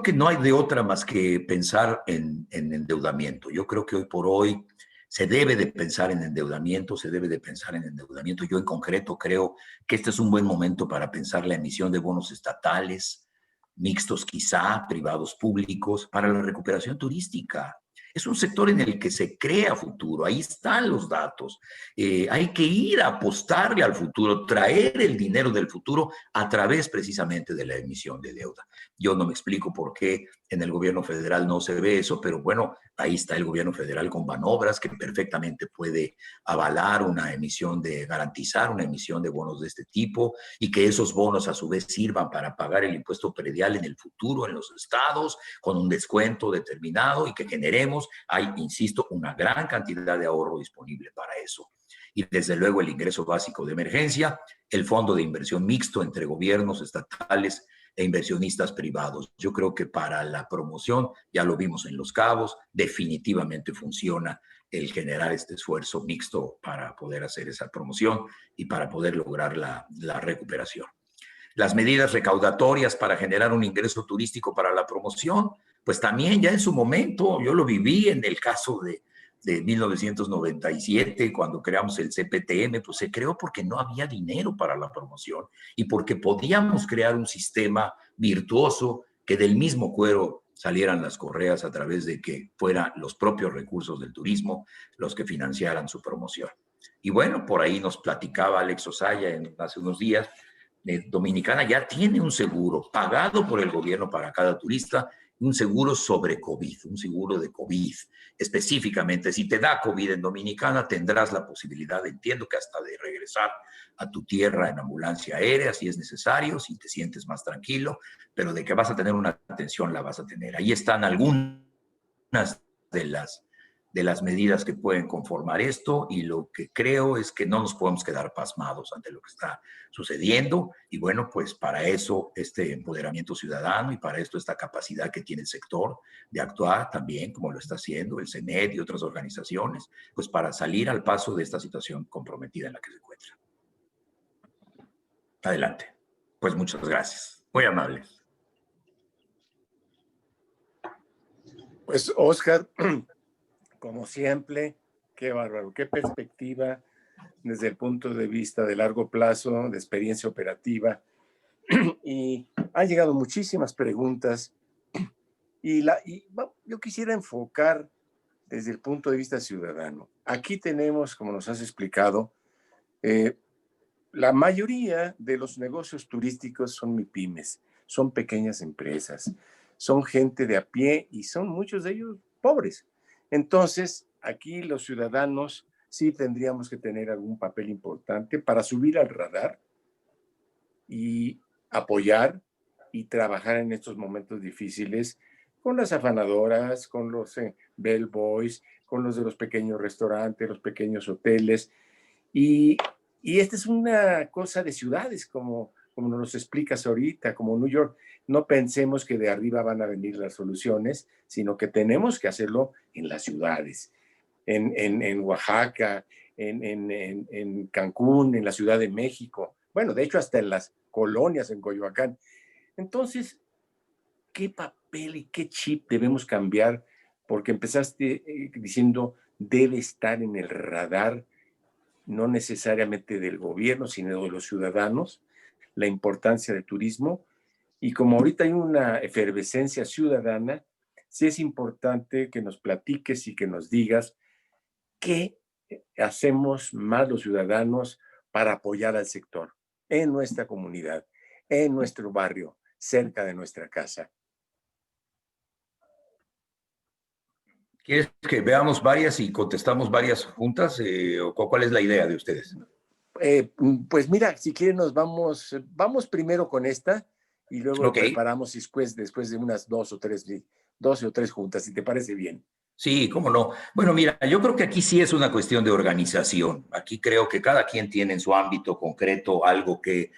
que no hay de otra más que pensar en endeudamiento. Yo creo que hoy por hoy se debe de pensar en endeudamiento, se debe de pensar en endeudamiento. Yo en concreto creo que este es un buen momento para pensar la emisión de bonos estatales, mixtos quizá, privados públicos, para la recuperación turística. Es un sector en el que se crea futuro, ahí están los datos. Hay que ir a apostarle al futuro, traer el dinero del futuro a través precisamente de la emisión de deuda. Yo no me explico por qué en el gobierno federal no se ve eso, pero bueno, ahí está el gobierno federal con Banobras, que perfectamente puede avalar una emisión garantizar una emisión de bonos de este tipo, y que esos bonos a su vez sirvan para pagar el impuesto predial en el futuro en los estados, con un descuento determinado, y que generemos, insisto, una gran cantidad de ahorro disponible para eso. Y desde luego el ingreso básico de emergencia, el fondo de inversión mixto entre gobiernos estatales e inversionistas privados. Yo creo que para la promoción, ya lo vimos en Los Cabos, definitivamente funciona el generar este esfuerzo mixto para poder hacer esa promoción y para poder lograr la recuperación. Las medidas recaudatorias para generar un ingreso turístico para la promoción, pues también ya en su momento, yo lo viví en el caso de 1997, cuando creamos el CPTM, pues se creó porque no había dinero para la promoción y porque podíamos crear un sistema virtuoso que del mismo cuero salieran las correas a través de que fueran los propios recursos del turismo los que financiaran su promoción. Y bueno, por ahí nos platicaba Alex Osaya hace unos días, Dominicana ya tiene un seguro pagado por el gobierno para cada turista, un seguro sobre COVID, un seguro de COVID. Específicamente, si te da COVID en Dominicana, tendrás la posibilidad, entiendo que hasta de regresar a tu tierra en ambulancia aérea, si es necesario, si te sientes más tranquilo, pero de que vas a tener una atención, la vas a tener. Ahí están algunas de las medidas que pueden conformar esto, y lo que creo es que no nos podemos quedar pasmados ante lo que está sucediendo. Y bueno, pues para eso este empoderamiento ciudadano, y para esto esta capacidad que tiene el sector de actuar también, como lo está haciendo el CENET y otras organizaciones, pues para salir al paso de esta situación comprometida en la que se encuentra. Adelante. Pues muchas gracias. Muy amable. Pues Oscar, como siempre, qué bárbaro, qué perspectiva desde el punto de vista de largo plazo, de experiencia operativa. Y han llegado muchísimas preguntas y yo quisiera enfocar desde el punto de vista ciudadano. Aquí tenemos, como nos has explicado, la mayoría de los negocios turísticos son MIPYMES, son pequeñas empresas, son gente de a pie y son muchos de ellos pobres. Entonces, aquí los ciudadanos sí tendríamos que tener algún papel importante para subir al radar y apoyar y trabajar en estos momentos difíciles con las afanadoras, con los bellboys, con los de los pequeños restaurantes, los pequeños hoteles. Y esta es una cosa de ciudades, como nos explicas ahorita, como New York. No pensemos que de arriba van a venir las soluciones, sino que tenemos que hacerlo en las ciudades, en Oaxaca, en Cancún, en la Ciudad de México. Bueno, de hecho, hasta en las colonias en Coyoacán. Entonces, ¿qué papel y qué chip debemos cambiar? Porque empezaste diciendo, debe estar en el radar, no necesariamente del gobierno, sino de los ciudadanos, la importancia del turismo. Y como ahorita hay una efervescencia ciudadana, sí es importante que nos platiques y que nos digas qué hacemos más los ciudadanos para apoyar al sector en nuestra comunidad, en nuestro barrio, cerca de nuestra casa. ¿Quieres que veamos varias y contestamos varias juntas? ¿O cuál es la idea de ustedes? Pues mira, si quieren vamos primero con esta y luego lo Ok. preparamos después de unas 12 o 3 juntas, si te parece bien. Sí, cómo no. Bueno, mira, yo creo que aquí sí es una cuestión de organización. Aquí creo que cada quien tiene en su ámbito concreto algo que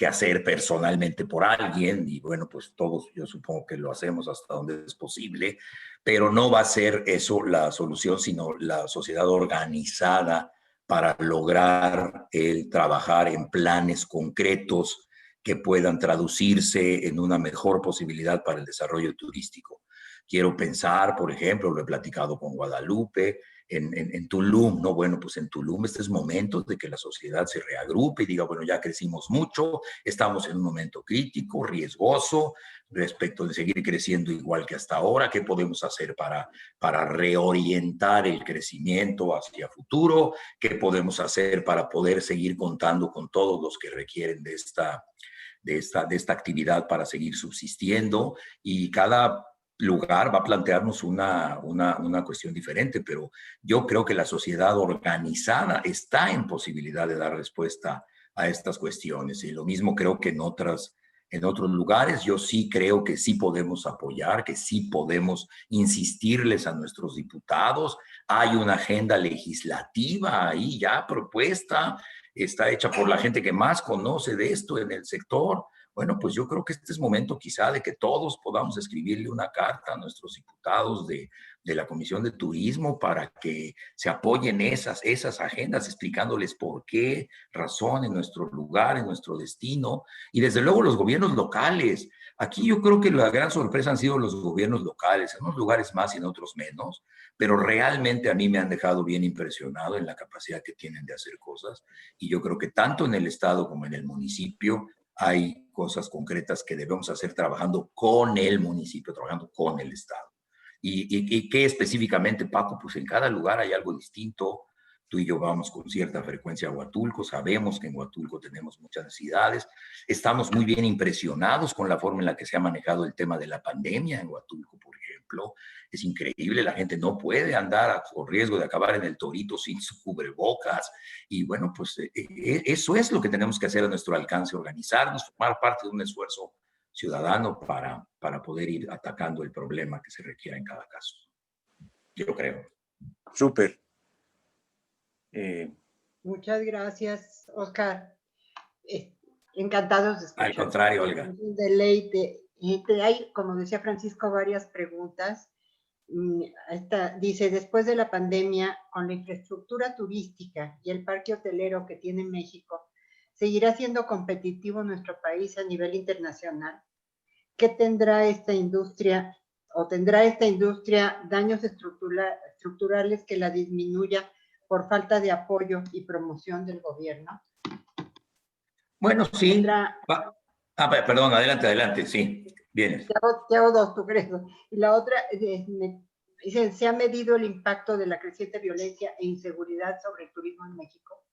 hacer personalmente por alguien y bueno, pues todos yo supongo que lo hacemos hasta donde es posible, pero no va a ser eso la solución, sino la sociedad organizada para lograr el trabajar en planes concretos que puedan traducirse en una mejor posibilidad para el desarrollo turístico. Quiero pensar, por ejemplo, lo he platicado con Guadalupe, en Tulum, ¿no? Bueno, pues en Tulum este es momento de que la sociedad se reagrupe y diga, bueno, ya crecimos mucho, estamos en un momento crítico, riesgoso, respecto de seguir creciendo igual que hasta ahora, ¿qué podemos hacer para reorientar el crecimiento hacia futuro? ¿Qué podemos hacer para poder seguir contando con todos los que requieren de esta actividad para seguir subsistiendo? Y cada lugar va a plantearnos una cuestión diferente, pero yo creo que la sociedad organizada está en posibilidad de dar respuesta a estas cuestiones. Y lo mismo creo que en otros lugares, yo sí creo que sí podemos apoyar, que sí podemos insistirles a nuestros diputados. Hay una agenda legislativa ahí ya propuesta, está hecha por la gente que más conoce de esto en el sector. Bueno, pues yo creo que este es momento quizá de que todos podamos escribirle una carta a nuestros diputados de la Comisión de Turismo para que se apoyen esas agendas, explicándoles por qué razón en nuestro lugar, en nuestro destino, y desde luego los gobiernos locales. Aquí yo creo que la gran sorpresa han sido los gobiernos locales, en unos lugares más y en otros menos, pero realmente a mí me han dejado bien impresionado en la capacidad que tienen de hacer cosas, y yo creo que tanto en el estado como en el municipio hay cosas concretas que debemos hacer trabajando con el municipio, trabajando con el Estado. ¿Y qué específicamente, Paco? Pues en cada lugar hay algo distinto. Tú y yo vamos con cierta frecuencia a Huatulco, sabemos que en Huatulco tenemos muchas necesidades, estamos muy bien impresionados con la forma en la que se ha manejado el tema de la pandemia en Huatulco, por ejemplo. Es increíble, la gente no puede andar con riesgo de acabar en el Torito sin su cubrebocas. Y bueno, pues eso es lo que tenemos que hacer a nuestro alcance, organizarnos, formar parte de un esfuerzo ciudadano para poder ir atacando el problema que se requiera en cada caso. Yo creo. Súper. Muchas gracias, Oscar. Encantados de escuchar. Al contrario, Olga. Un deleite. Hay, como decía Francisco, varias preguntas. Dice, después de la pandemia, con la infraestructura turística y el parque hotelero que tiene México, ¿seguirá siendo competitivo nuestro país a nivel internacional? ¿Qué tendrá esta industria o tendrá esta industria daños estructurales que la disminuya por falta de apoyo y promoción del gobierno? Bueno, sí. Perdón, adelante, sí. Vienes. Te hago dos, tú crees. Y la otra, dice, ¿se ha medido el impacto de la creciente violencia e inseguridad sobre el turismo en México?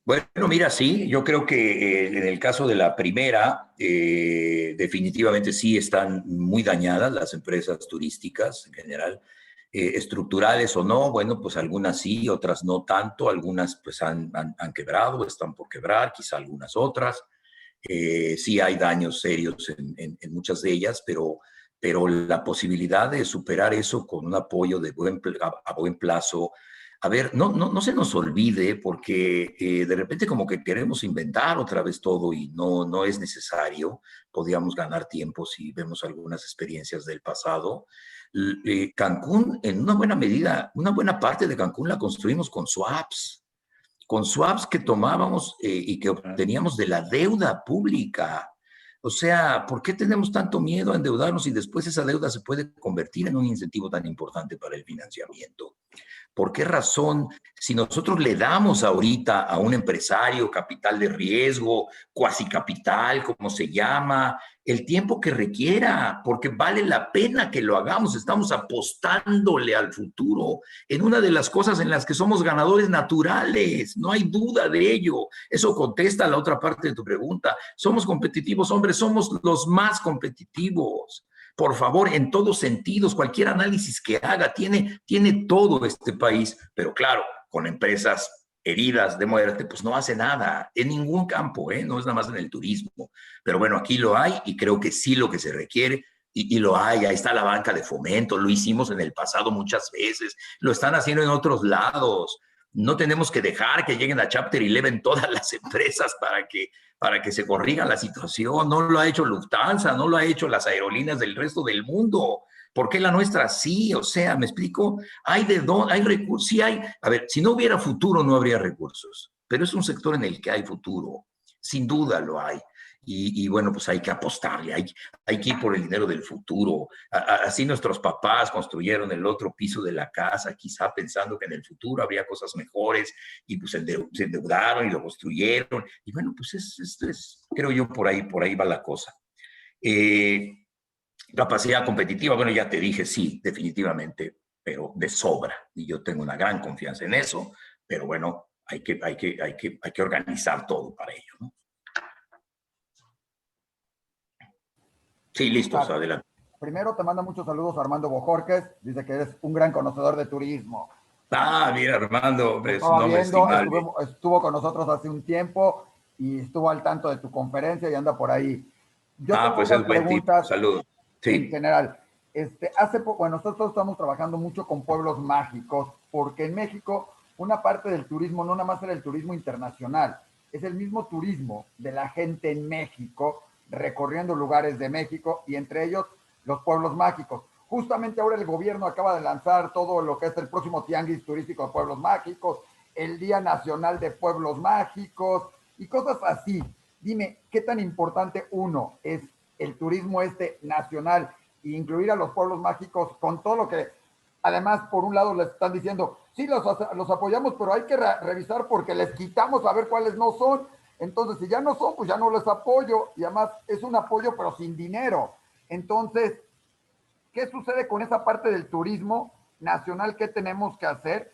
Bueno, mira, sí, yo creo que en el caso de la primera, definitivamente sí están muy dañadas las empresas turísticas en general, estructurales o no, bueno, pues algunas sí, otras no tanto, algunas pues han quebrado, están por quebrar, quizá algunas otras. Sí hay daños serios en muchas de ellas, pero la posibilidad de superar eso con un apoyo a buen plazo. A ver, no se nos olvide porque de repente como que queremos inventar otra vez todo y no es necesario. Podríamos ganar tiempo si vemos algunas experiencias del pasado. Cancún, en una buena medida, una buena parte de Cancún la construimos con swaps que tomábamos y que obteníamos de la deuda pública. O sea, ¿por qué tenemos tanto miedo a endeudarnos y después esa deuda se puede convertir en un incentivo tan importante para el financiamiento? ¿Por qué razón, si nosotros le damos ahorita a un empresario capital de riesgo, cuasi capital, como se llama, el tiempo que requiera, porque vale la pena que lo hagamos, estamos apostándole al futuro en una de las cosas en las que somos ganadores naturales, no hay duda de ello. Eso contesta a la otra parte de tu pregunta. ¿Somos competitivos, hombres? Somos los más competitivos. Por favor, en todos sentidos, cualquier análisis que haga, tiene todo este país, pero claro, con empresas heridas de muerte, pues no hace nada en ningún campo, no es nada más en el turismo. Pero bueno, aquí lo hay y creo que sí lo que se requiere. Y lo hay, ahí está la banca de fomento, lo hicimos en el pasado muchas veces, lo están haciendo en otros lados. No tenemos que dejar que lleguen a Chapter 11 todas las empresas para que se corrija la situación. No lo ha hecho Lufthansa, no lo ha hecho las aerolíneas del resto del mundo. ¿Por qué la nuestra sí? O sea, ¿me explico? Hay recursos, sí hay. A ver, si no hubiera futuro, no habría recursos. Pero es un sector en el que hay futuro. Sin duda lo hay. Y bueno, pues hay que apostarle, hay que ir por el dinero del futuro. Así nuestros papás construyeron el otro piso de la casa, quizá pensando que en el futuro habría cosas mejores, y pues se endeudaron y lo construyeron. Y bueno, pues creo yo, por ahí va la cosa. Capacidad competitiva, bueno, ya te dije, sí, definitivamente, pero de sobra. Y yo tengo una gran confianza en eso, pero bueno, hay que organizar todo para ello, ¿no? Sí, listos, adelante. Primero te manda muchos saludos Armando Bojorquez, dice que eres un gran conocedor de turismo. Ah, mira, Armando, es un hombre estimable. Estuvo con nosotros hace un tiempo y estuvo al tanto de tu conferencia y anda por ahí. Yo pues es buen tipo, saludos. Sí. En general, hace poco, bueno, nosotros estamos trabajando mucho con pueblos mágicos, porque en México una parte del turismo no nada más era el turismo internacional, es el mismo turismo de la gente en México, recorriendo lugares de México y entre ellos los pueblos mágicos. Justamente ahora el gobierno acaba de lanzar todo lo que es el próximo tianguis turístico de pueblos mágicos, el Día Nacional de Pueblos Mágicos y cosas así. Dime, ¿qué tan importante uno es el turismo nacional e incluir a los pueblos mágicos con todo lo que además por un lado les están diciendo, sí, los apoyamos, pero hay que revisar porque les quitamos a ver cuáles no son? Entonces, si ya no son, pues ya no les apoyo. Y además es un apoyo, pero sin dinero. Entonces, ¿qué sucede con esa parte del turismo nacional? ¿Qué tenemos que hacer?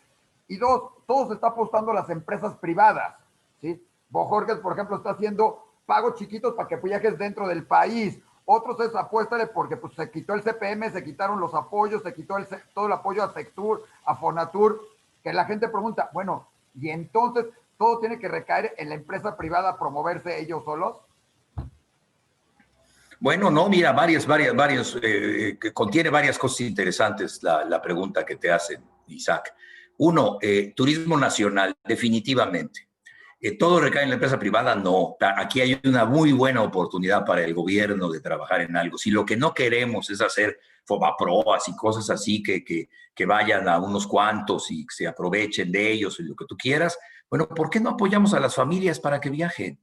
Y dos, todo se está apostando a las empresas privadas, ¿sí? Bojorquez, por ejemplo, está haciendo pagos chiquitos para que viajes dentro del país. Otros es apuéstale porque pues, se quitó el CPM, se quitaron los apoyos, se quitó todo el apoyo a Sectur, a Fonatur, que la gente pregunta, bueno, y entonces todo tiene que recaer en la empresa privada, promoverse ellos solos. Bueno, no, mira, que contiene varias cosas interesantes la pregunta que te hace Isaac. Uno, turismo nacional, definitivamente. ¿Todo recae en la empresa privada? No. Aquí hay una muy buena oportunidad para el gobierno de trabajar en algo. Si lo que no queremos es hacer fobaproas y cosas así que vayan a unos cuantos y se aprovechen de ellos y lo que tú quieras, bueno, ¿por qué no apoyamos a las familias para que viajen?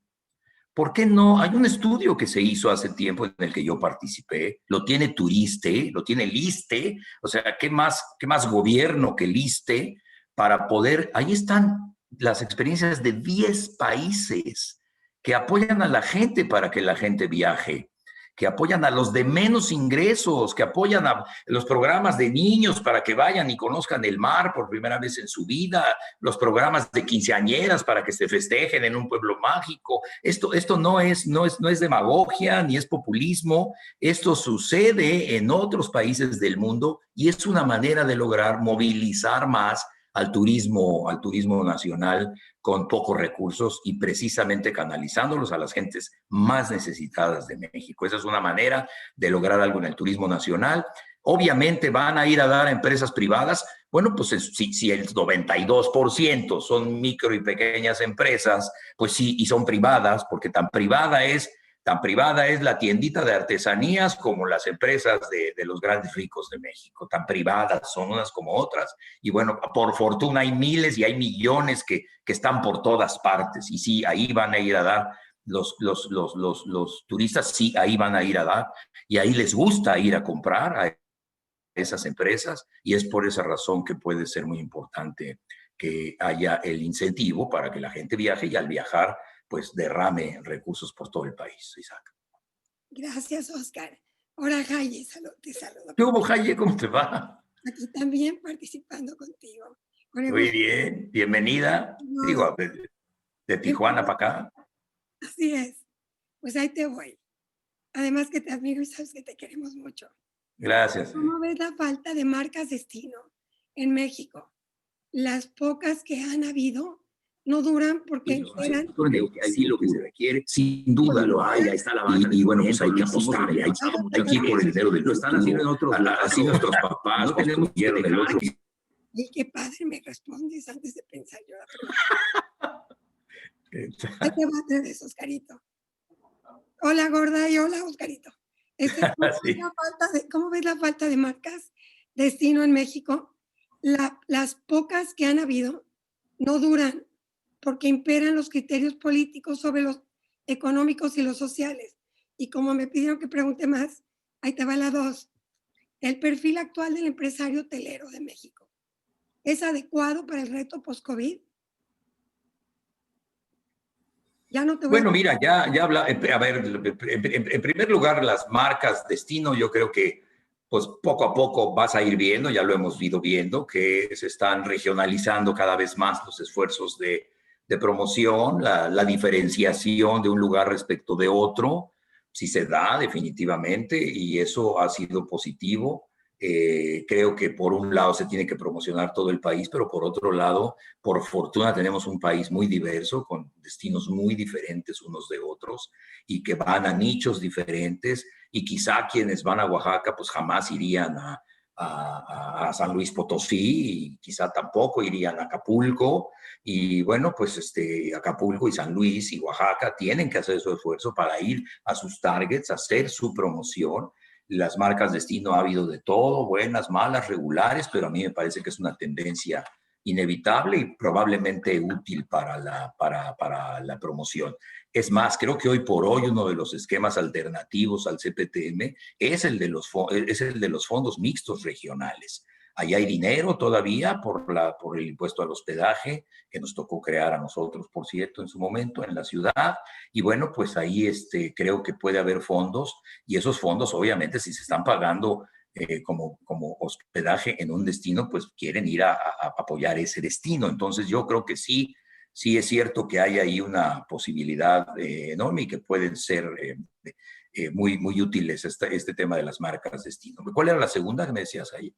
¿Por qué no? Hay un estudio que se hizo hace tiempo en el que yo participé, lo tiene Turiste, lo tiene Liste, o sea, ¿qué más gobierno que Liste para poder, ahí están las experiencias de 10 países que apoyan a la gente para que la gente viaje, que apoyan a los de menos ingresos, que apoyan a los programas de niños para que vayan y conozcan el mar por primera vez en su vida, los programas de quinceañeras para que se festejen en un pueblo mágico. Esto no es demagogia ni es populismo, esto sucede en otros países del mundo y es una manera de lograr movilizar más al turismo nacional con pocos recursos y precisamente canalizándolos a las gentes más necesitadas de México. Esa es una manera de lograr algo en el turismo nacional. Obviamente van a ir a dar a empresas privadas. Bueno, pues si el 92% son micro y pequeñas empresas, pues sí, y son privadas, porque tan privada es la tiendita de artesanías como las empresas de los grandes ricos de México. Tan privadas son unas como otras. Y bueno, por fortuna hay miles y hay millones que están por todas partes. Y sí, ahí van a ir a dar los turistas, sí, ahí van a ir a dar. Y ahí les gusta ir a comprar a esas empresas. Y es por esa razón que puede ser muy importante que haya el incentivo para que la gente viaje y al viajar pues derrame recursos por todo el país, Isaac. Gracias, Oscar. Ahora, Jaye, te saludo. ¿Qué hubo, Jaye? ¿Cómo te va? Aquí también participando contigo. Muy bien, bienvenida. No. Digo, de Tijuana para acá. Así es. Pues ahí te voy. Además que te admiro y sabes que te queremos mucho. Gracias. ¿Cómo ves la falta de marcas destino en México? Las pocas que han habido no duran porque eran... Sí, lo que se requiere, sin duda lo hay, ahí está la banca. Y bueno, pues hay que apostarle, hay aquí por el dinero del... Lo están haciendo en otros lados. Así nuestros papás no tenemos que dejar el otro. Y qué padre me respondes antes de pensar yo la pregunta. Ahí te va otra vez, Oscarito. Hola, gorda, y hola, Oscarito. ¿Cómo ves la falta de marcas destino en México? Las pocas que han habido no duran porque imperan los criterios políticos sobre los económicos y los sociales. Y como me pidieron que pregunte más, ahí te va la 2. El perfil actual del empresario hotelero de México, ¿es adecuado para el reto post-COVID? Ya no te voy Bueno, mira, ya habla, a ver, en primer lugar, las marcas destino, yo creo que pues poco a poco vas a ir viendo, ya lo hemos ido viendo, que se están regionalizando cada vez más los esfuerzos de promoción, la diferenciación de un lugar respecto de otro, sí se da definitivamente, y eso ha sido positivo. Creo que por un lado se tiene que promocionar todo el país, pero por otro lado, por fortuna tenemos un país muy diverso, con destinos muy diferentes unos de otros y que van a nichos diferentes, y quizá quienes van a Oaxaca pues jamás irían a San Luis Potosí, y quizá tampoco irían a Acapulco, y bueno, pues Acapulco y San Luis y Oaxaca tienen que hacer su esfuerzo para ir a sus targets, hacer su promoción. Las marcas destino ha habido de todo, buenas, malas, regulares, pero a mí me parece que es una tendencia inevitable y probablemente útil para la promoción. Es más, creo que hoy por hoy uno de los esquemas alternativos al CPTM es el de los fondos mixtos regionales. Ahí hay dinero todavía por el impuesto al hospedaje que nos tocó crear a nosotros, por cierto, en su momento en la ciudad. Y bueno, pues ahí creo que puede haber fondos, y esos fondos obviamente si se están pagando como hospedaje en un destino, pues quieren ir a apoyar ese destino. Entonces yo creo que sí es cierto que hay ahí una posibilidad enorme y que pueden ser muy, muy útiles este tema de las marcas destino. ¿Cuál era la segunda que me decías ahí?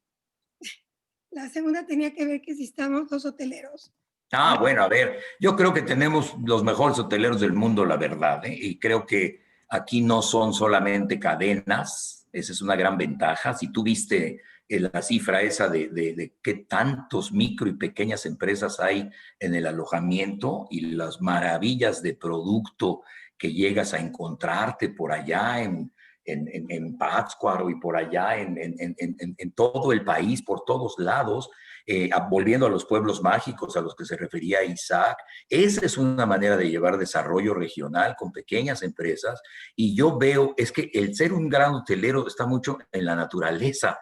La segunda tenía que ver que si estamos los hoteleros. Ah, bueno, a ver, yo creo que tenemos los mejores hoteleros del mundo, la verdad, ¿eh? Y creo que aquí no son solamente cadenas, esa es una gran ventaja. Si tú viste la cifra esa de qué tantos micro y pequeñas empresas hay en el alojamiento y las maravillas de producto que llegas a encontrarte por allá en Pátzcuaro y por allá en todo el país, por todos lados, volviendo a los pueblos mágicos a los que se refería Isaac, esa es una manera de llevar desarrollo regional con pequeñas empresas. Y yo veo, es que el ser un gran hotelero está mucho en la naturaleza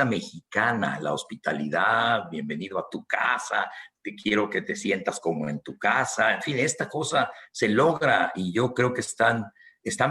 mexicana, la hospitalidad, bienvenido a tu casa, te quiero que te sientas como en tu casa, en fin, esta cosa se logra y yo creo que están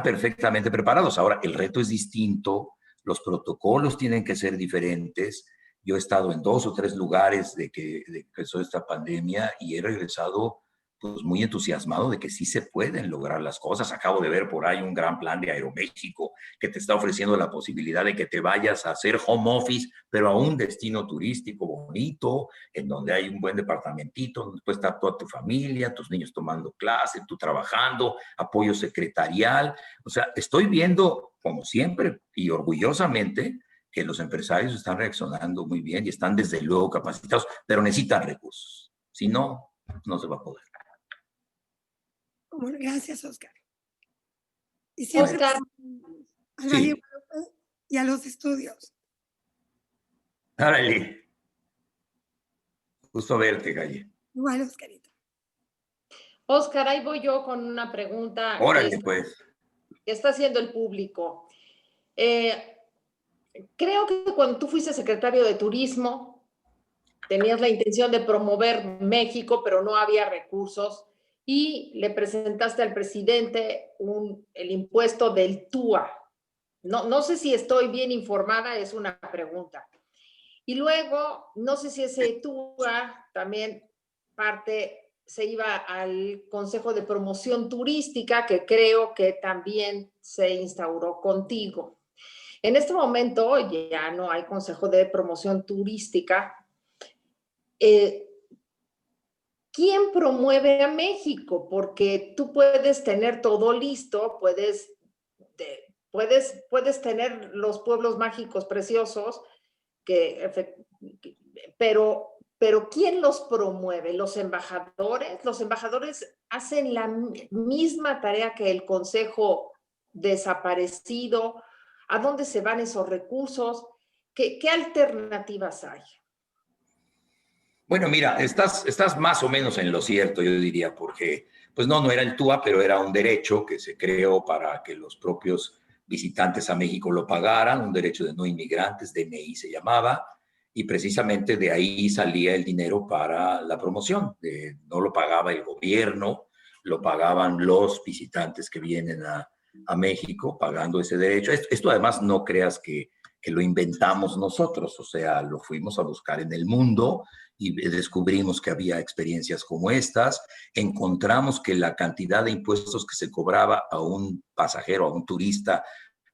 perfectamente preparados. Ahora, el reto es distinto, los protocolos tienen que ser diferentes. Yo he estado en 2 o 3 lugares de que empezó esta pandemia y he regresado pues muy entusiasmado de que sí se pueden lograr las cosas. Acabo de ver por ahí un gran plan de Aeroméxico que te está ofreciendo la posibilidad de que te vayas a hacer home office, pero a un destino turístico bonito, en donde hay un buen departamentito, donde puede estar toda tu familia, tus niños tomando clase, tú trabajando, apoyo secretarial. O sea, estoy viendo, como siempre y orgullosamente, que los empresarios están reaccionando muy bien y están desde luego capacitados, pero necesitan recursos. Si no, no se va a poder. Gracias, Oscar. Y siempre Oscar, a Radio Guadalupe y a los estudios. Árale. Gusto verte, Galle. Igual, Oscarito. Oscar, ahí voy yo con una pregunta. Órale, pues. Que está haciendo el público. Creo que cuando tú fuiste secretario de Turismo, tenías la intención de promover México, pero no había recursos, y le presentaste al presidente el impuesto del TUA. No sé si estoy bien informada, es una pregunta. Y luego, no sé si ese TUA también se iba al Consejo de Promoción Turística, que creo que también se instauró contigo. En este momento ya no hay Consejo de Promoción Turística. ¿Quién promueve a México? Porque tú puedes tener todo listo, puedes tener los pueblos mágicos preciosos, pero ¿quién los promueve? ¿Los embajadores? Los embajadores hacen la misma tarea que el Consejo desaparecido. ¿A dónde se van esos recursos? ¿Qué alternativas hay? Bueno, mira, estás más o menos en lo cierto, yo diría, porque pues no era el TUA, pero era un derecho que se creó para que los propios visitantes a México lo pagaran, un derecho de no inmigrantes, DNI se llamaba, y precisamente de ahí salía el dinero para la promoción. No lo pagaba el gobierno, lo pagaban los visitantes que vienen a México pagando ese derecho. Esto además no creas que lo inventamos nosotros, o sea, lo fuimos a buscar en el mundo y descubrimos que había experiencias como estas, encontramos que la cantidad de impuestos que se cobraba a un pasajero, a un turista,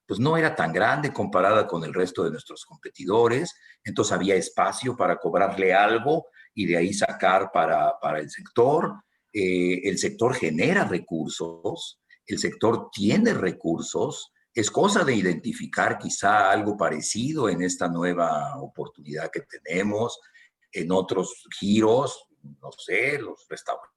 pues no era tan grande comparada con el resto de nuestros competidores, entonces había espacio para cobrarle algo y de ahí sacar para el sector. El sector genera recursos, el sector tiene recursos, es cosa de identificar quizá algo parecido en esta nueva oportunidad que tenemos, en otros giros, no sé, los restaurantes.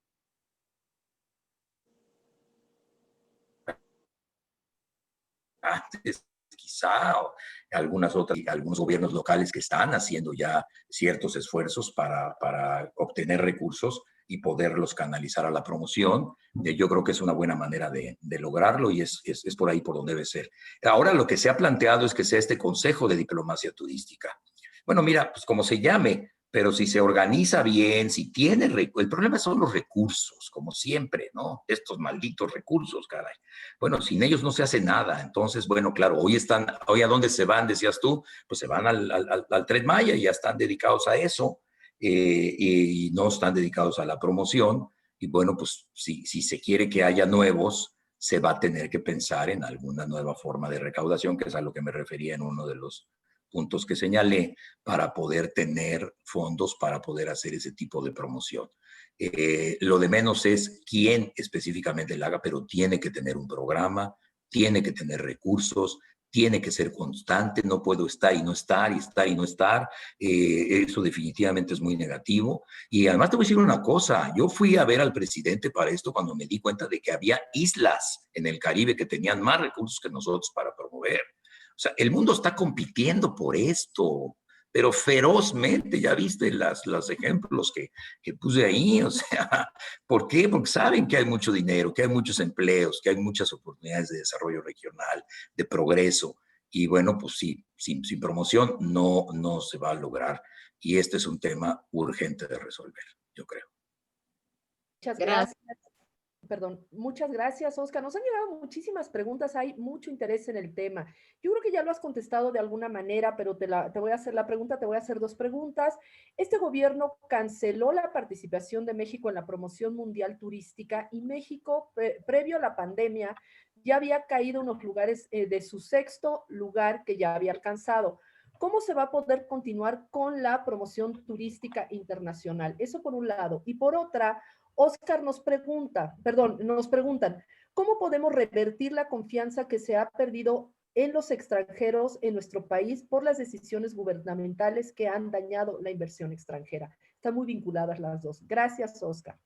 Quizá, o algunos gobiernos locales que están haciendo ya ciertos esfuerzos para obtener recursos y poderlos canalizar a la promoción. Yo creo que es una buena manera de lograrlo y es por ahí por donde debe ser. Ahora lo que se ha planteado es que sea este Consejo de Diplomacia Turística. Bueno, mira, pues como se llame, pero si se organiza bien, si tiene... El problema son los recursos, como siempre, ¿no? Estos malditos recursos, caray. Bueno, sin ellos no se hace nada. Entonces, bueno, claro, hoy ¿a dónde se van, decías tú? Pues se van al Tren Maya y ya están dedicados a eso y no están dedicados a la promoción. Y bueno, pues si se quiere que haya nuevos, se va a tener que pensar en alguna nueva forma de recaudación, que es a lo que me refería en uno de los puntos que señalé, para poder tener fondos para poder hacer ese tipo de promoción. Lo de menos es quién específicamente la haga, pero tiene que tener un programa, tiene que tener recursos, tiene que ser constante, no puedo estar y no estar, y estar y no estar. Eso definitivamente es muy negativo. Y además te voy a decir una cosa, yo fui a ver al presidente para esto cuando me di cuenta de que había islas en el Caribe que tenían más recursos que nosotros para promover. O sea, el mundo está compitiendo por esto, pero ferozmente. Ya viste los ejemplos que puse ahí. O sea, ¿por qué? Porque saben que hay mucho dinero, que hay muchos empleos, que hay muchas oportunidades de desarrollo regional, de progreso. Y bueno, pues sí, sin promoción no se va a lograr. Y este es un tema urgente de resolver, yo creo. Muchas gracias. Perdón, muchas gracias, Oscar. Nos han llegado muchísimas preguntas, hay mucho interés en el tema. Yo creo que ya lo has contestado de alguna manera, pero te voy a hacer la pregunta, te voy a hacer dos preguntas. Este gobierno canceló la participación de México en la promoción mundial turística y México, previo a la pandemia, ya había caído en unos lugares de su sexto lugar que ya había alcanzado. ¿Cómo se va a poder continuar con la promoción turística internacional? Eso por un lado. Y por otra, Oscar nos preguntan, ¿cómo podemos revertir la confianza que se ha perdido en los extranjeros en nuestro país por las decisiones gubernamentales que han dañado la inversión extranjera? Están muy vinculadas las dos. Gracias, Oscar.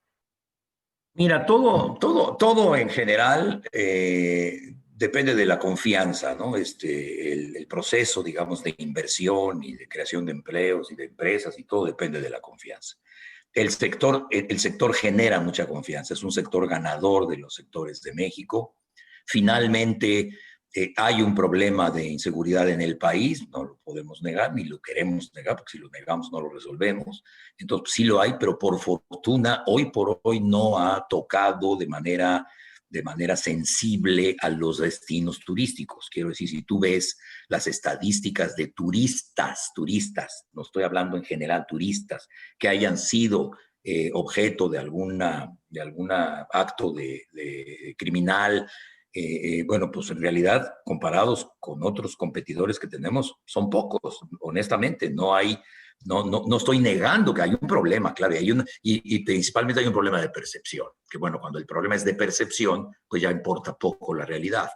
Mira, todo en general depende de la confianza, ¿no? El proceso, digamos, de inversión y de creación de empleos y de empresas y todo depende de la confianza. El sector genera mucha confianza, es un sector ganador de los sectores de México. Finalmente, hay un problema de inseguridad en el país, no lo podemos negar, ni lo queremos negar, porque si lo negamos no lo resolvemos. Entonces, sí lo hay, pero por fortuna, hoy por hoy no ha tocado de manera sensible a los destinos turísticos. Quiero decir, si tú ves las estadísticas de turistas, no estoy hablando en general, turistas, que hayan sido objeto de algún acto de criminal bueno, pues en realidad, comparados con otros competidores que tenemos, son pocos, honestamente. No estoy negando que hay un problema, claro, y principalmente hay un problema de percepción, que bueno, cuando el problema es de percepción, pues ya importa poco la realidad.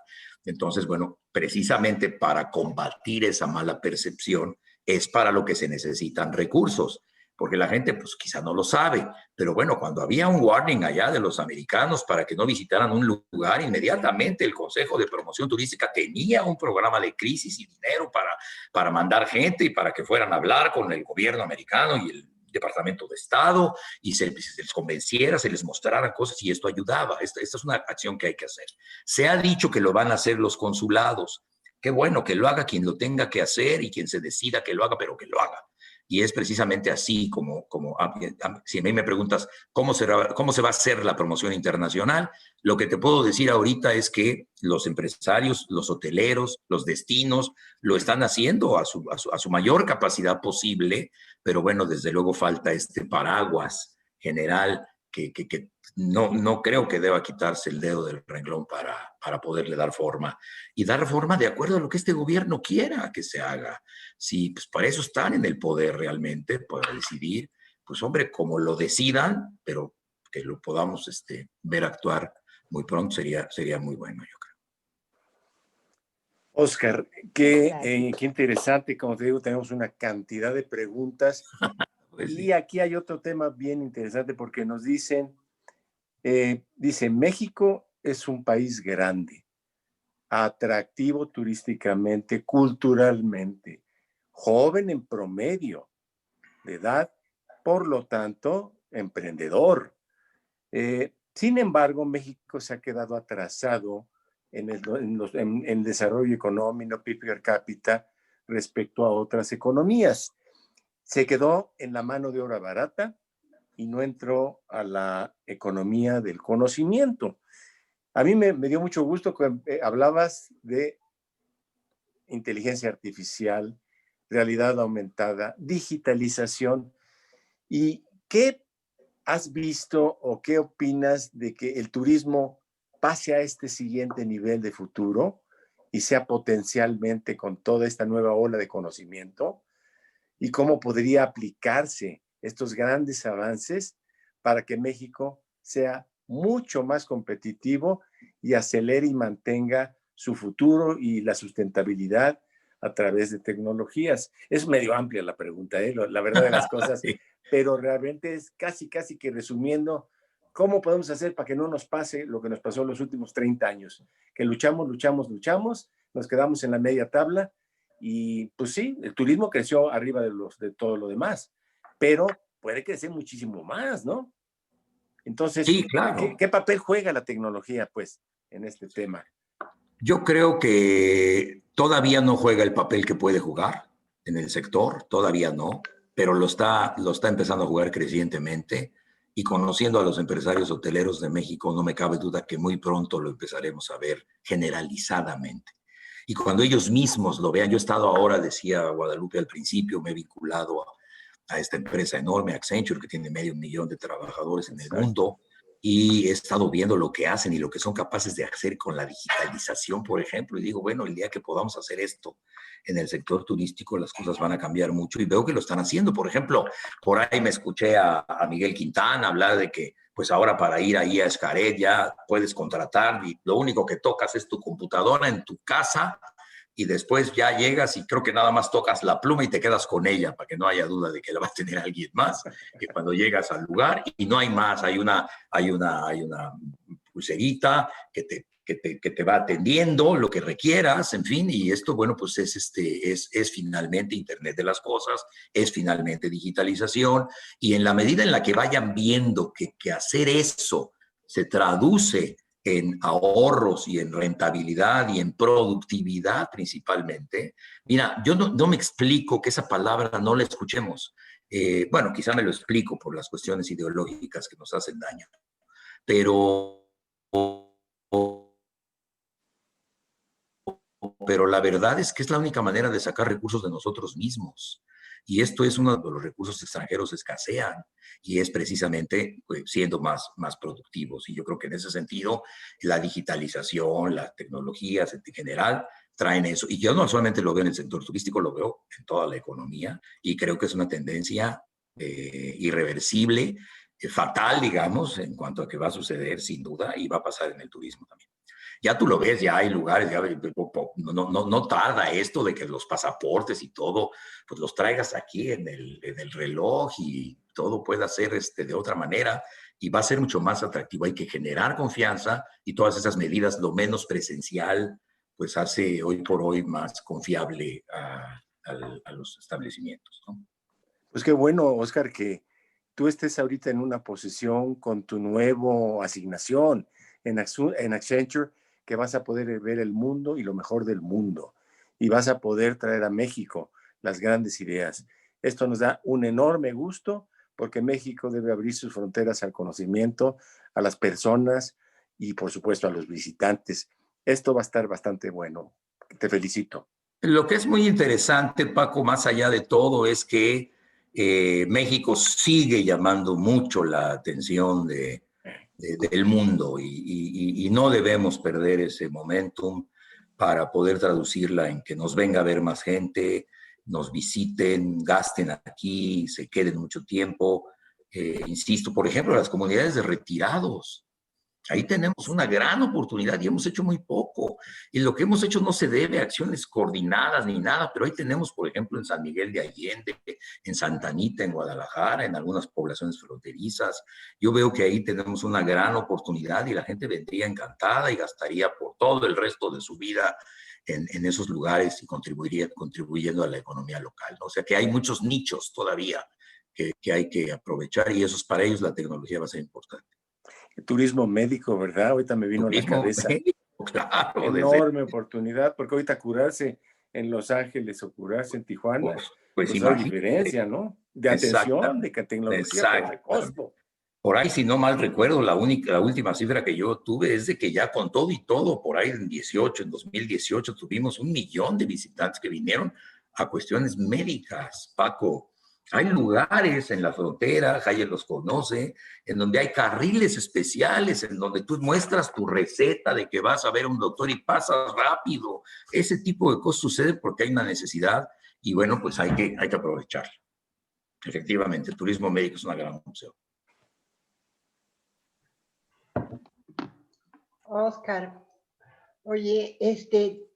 Entonces, bueno, precisamente para combatir esa mala percepción es para lo que se necesitan recursos, porque la gente pues quizá no lo sabe, pero bueno, cuando había un warning allá de los americanos para que no visitaran un lugar, inmediatamente el Consejo de Promoción Turística tenía un programa de crisis y dinero para mandar gente y para que fueran a hablar con el gobierno americano y el Departamento de Estado y se les convenciera, se les mostrara cosas y esto ayudaba. Esta es una acción que hay que hacer. Se ha dicho que lo van a hacer los consulados. Qué bueno que lo haga quien lo tenga que hacer y quien se decida que lo haga, pero que lo haga. Y es precisamente así si a mí me preguntas cómo se va a hacer la promoción internacional, lo que te puedo decir ahorita es que los empresarios, los hoteleros, los destinos lo están haciendo a su mayor capacidad posible, pero bueno, desde luego falta este paraguas general que no creo que deba quitarse el dedo del renglón para poderle dar forma. Y dar forma de acuerdo a lo que este gobierno quiera que se haga. Si pues para eso están en el poder realmente, para decidir, pues hombre, como lo decidan, pero que lo podamos ver actuar muy pronto sería muy bueno, yo creo. Oscar, qué interesante, como te digo, tenemos una cantidad de preguntas. Pues sí. Y aquí hay otro tema bien interesante porque nos dicen, dice, México es un país grande, atractivo turísticamente, culturalmente, joven en promedio de edad, por lo tanto, emprendedor. Sin embargo, México se ha quedado atrasado en el desarrollo económico, PIB per cápita, respecto a otras economías. Se quedó en la mano de obra barata y no entró a la economía del conocimiento. A mí me dio mucho gusto que hablabas de inteligencia artificial, realidad aumentada, digitalización. ¿Y qué has visto o qué opinas de que el turismo pase a este siguiente nivel de futuro y sea potencialmente con toda esta nueva ola de conocimiento? ¿Y cómo podría aplicarse estos grandes avances para que México sea mucho más competitivo y acelere y mantenga su futuro y la sustentabilidad a través de tecnologías? Es medio amplia la pregunta, la verdad de las cosas, Sí. pero realmente es casi que resumiendo, ¿cómo podemos hacer para que no nos pase lo que nos pasó en los últimos 30 años? Que luchamos, nos quedamos en la media tabla. Y pues sí, el turismo creció arriba de todo lo demás, pero puede crecer muchísimo más, ¿no? Entonces, Sí, claro. ¿qué papel juega la tecnología, pues, en este tema? Yo creo que todavía no juega el papel que puede jugar en el sector, todavía no, pero lo está empezando a jugar crecientemente y conociendo a los empresarios hoteleros de México, no me cabe duda que muy pronto lo empezaremos a ver generalizadamente. Y cuando ellos mismos lo vean, yo he estado ahora, decía Guadalupe al principio, me he vinculado a esta empresa enorme, Accenture, que tiene 500,000 de trabajadores en el mundo, y he estado viendo lo que hacen y lo que son capaces de hacer con la digitalización, por ejemplo, y digo, bueno, el día que podamos hacer esto en el sector turístico, las cosas van a cambiar mucho y veo que lo están haciendo. Por ejemplo, por ahí me escuché a Miguel Quintana hablar de que pues ahora para ir ahí a Xcaret ya puedes contratar y lo único que tocas es tu computadora en tu casa y después ya llegas y creo que nada más tocas la pluma y te quedas con ella para que no haya duda de que la va a tener alguien más, que cuando llegas al lugar y no hay más, hay una pulserita que te va atendiendo lo que requieras, en fin, y esto, bueno, pues es finalmente Internet de las cosas, es finalmente digitalización, y en la medida en la que vayan viendo que hacer eso se traduce en ahorros y en rentabilidad y en productividad principalmente. Mira, yo no me explico que esa palabra no la escuchemos. Bueno, quizá me lo explico por las cuestiones ideológicas que nos hacen daño, pero la verdad es que es la única manera de sacar recursos de nosotros mismos. Y esto es uno de los recursos extranjeros escasean y es precisamente pues, siendo más productivos. Y yo creo que en ese sentido la digitalización, las tecnologías en general traen eso. Y yo no solamente lo veo en el sector turístico, lo veo en toda la economía y creo que es una tendencia irreversible, fatal, digamos, en cuanto a que va a suceder sin duda y va a pasar en el turismo también. Ya tú lo ves, ya hay lugares, ya no tarda esto de que los pasaportes y todo, pues los traigas aquí en el reloj y todo pueda ser de otra manera y va a ser mucho más atractivo. Hay que generar confianza y todas esas medidas, lo menos presencial, pues hace hoy por hoy más confiable a los establecimientos, ¿no? Pues qué bueno, Oscar, que tú estés ahorita en una posición con tu nueva asignación en Accenture, que vas a poder ver el mundo y lo mejor del mundo, y vas a poder traer a México las grandes ideas. Esto nos da un enorme gusto porque México debe abrir sus fronteras al conocimiento, a las personas y por supuesto a los visitantes. Esto va a estar bastante bueno. Te felicito. Lo que es muy interesante, Paco, más allá de todo, es que México sigue llamando mucho la atención del mundo y no debemos perder ese momentum para poder traducirla en que nos venga a ver más gente, nos visiten, gasten aquí, se queden mucho tiempo. Insisto, por ejemplo, las comunidades de retirados. Ahí tenemos una gran oportunidad y hemos hecho muy poco. Y lo que hemos hecho no se debe a acciones coordinadas ni nada, pero ahí tenemos, por ejemplo, en San Miguel de Allende, en Santa Anita, en Guadalajara, en algunas poblaciones fronterizas. Yo veo que ahí tenemos una gran oportunidad y la gente vendría encantada y gastaría por todo el resto de su vida en esos lugares y contribuyendo a la economía local, ¿no? O sea que hay muchos nichos todavía que hay que aprovechar y eso es para ellos la tecnología va a ser importante. El turismo médico, ¿verdad? Ahorita me vino a la cabeza. Médico, claro. Enorme oportunidad, porque ahorita curarse en Los Ángeles o curarse en Tijuana, pues hay diferencia, ¿no? De atención, de tecnología, pero de costo. Por ahí, si no mal recuerdo, la última cifra que yo tuve es de que ya con todo y todo, por ahí en 2018, tuvimos 1 millón de visitantes que vinieron a cuestiones médicas, Paco. Hay lugares en la frontera, Jaye los conoce, en donde hay carriles especiales, en donde tú muestras tu receta de que vas a ver a un doctor y pasas rápido. Ese tipo de cosas sucede porque hay una necesidad y bueno, pues hay que aprovecharla. Efectivamente, el turismo médico es una gran opción. Oscar, oye,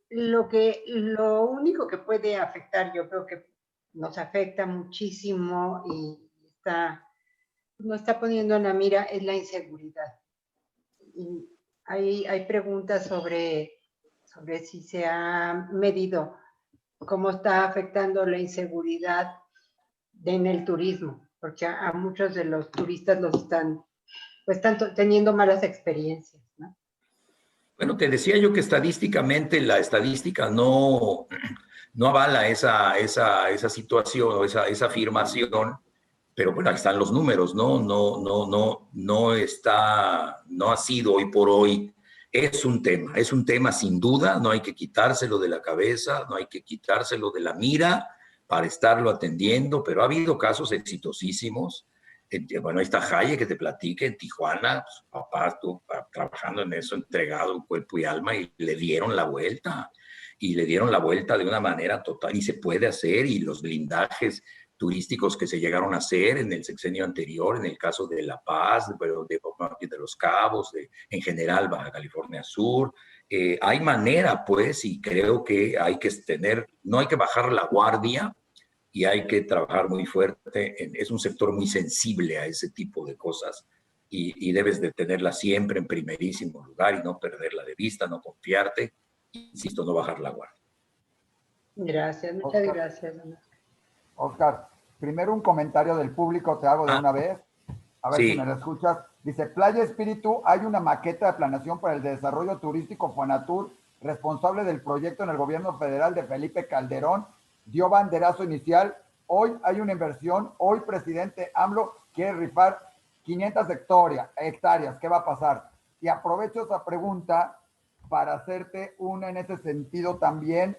lo único que puede afectar, yo creo que nos afecta muchísimo y nos está poniendo en la mira es la inseguridad. Y hay preguntas sobre si se ha medido cómo está afectando la inseguridad en el turismo, porque a muchos de los turistas están teniendo malas experiencias, ¿no? Bueno, te decía yo que estadísticamente la estadística no avala esa situación o esa afirmación, pero bueno, aquí están los números, ¿no? No ha sido hoy por hoy. Es un tema sin duda, no hay que quitárselo de la cabeza, no hay que quitárselo de la mira para estarlo atendiendo, pero ha habido casos exitosísimos. Bueno, ahí está Jaye que te platique en Tijuana, su papá estuvo trabajando en eso, entregado en cuerpo y alma y le dieron la vuelta. Y le dieron la vuelta de una manera total y se puede hacer y los blindajes turísticos que se llegaron a hacer en el sexenio anterior, en el caso de La Paz, de Los Cabos, en general Baja California Sur. Hay manera, pues, y creo que hay que no hay que bajar la guardia y hay que trabajar muy fuerte. Es un sector muy sensible a ese tipo de cosas y debes de tenerla siempre en primerísimo lugar y no perderla de vista, no confiarte, insisto, no bajar la guardia. Gracias, muchas gracias. Oscar, primero un comentario del público te hago de una vez, a ver si me lo escuchas. Dice, Playa Espíritu, hay una maqueta de planeación para el desarrollo turístico Fonatur, responsable del proyecto en el gobierno federal de Felipe Calderón, dio banderazo inicial, hoy hay una inversión, hoy presidente AMLO quiere rifar 500 hectáreas, ¿qué va a pasar? Y aprovecho esa pregunta para hacerte una en ese sentido también,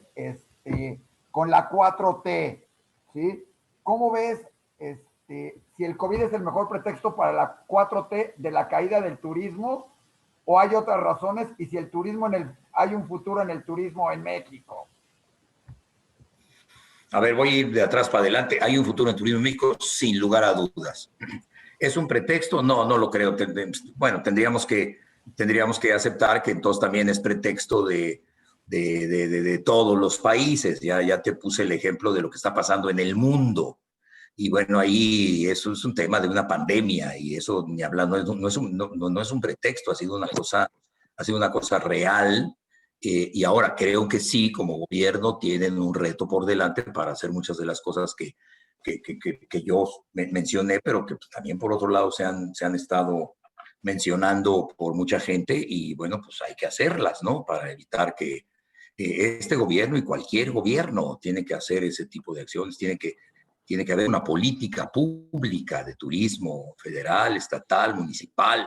con la 4T, ¿sí? ¿cómo ves si el COVID es el mejor pretexto para la 4T de la caída del turismo o hay otras razones? Y si el turismo hay un futuro en el turismo en México. A ver, voy a ir de atrás para adelante. ¿Hay un futuro en turismo en México? Sin lugar a dudas. ¿Es un pretexto? No, no lo creo. Bueno, tendríamos que aceptar que entonces también es pretexto de todos los países. Ya te puse el ejemplo de lo que está pasando en el mundo. Y bueno, ahí eso es un tema de una pandemia y eso, ni hablar, no es un pretexto, ha sido una cosa real. Y ahora creo que sí, como gobierno, tienen un reto por delante para hacer muchas de las cosas que yo mencioné, pero que también por otro lado se han estado mencionando por mucha gente y bueno, pues hay que hacerlas, ¿no? Para evitar que este gobierno y cualquier gobierno tiene que hacer ese tipo de acciones, tiene que haber una política pública de turismo federal, estatal, municipal.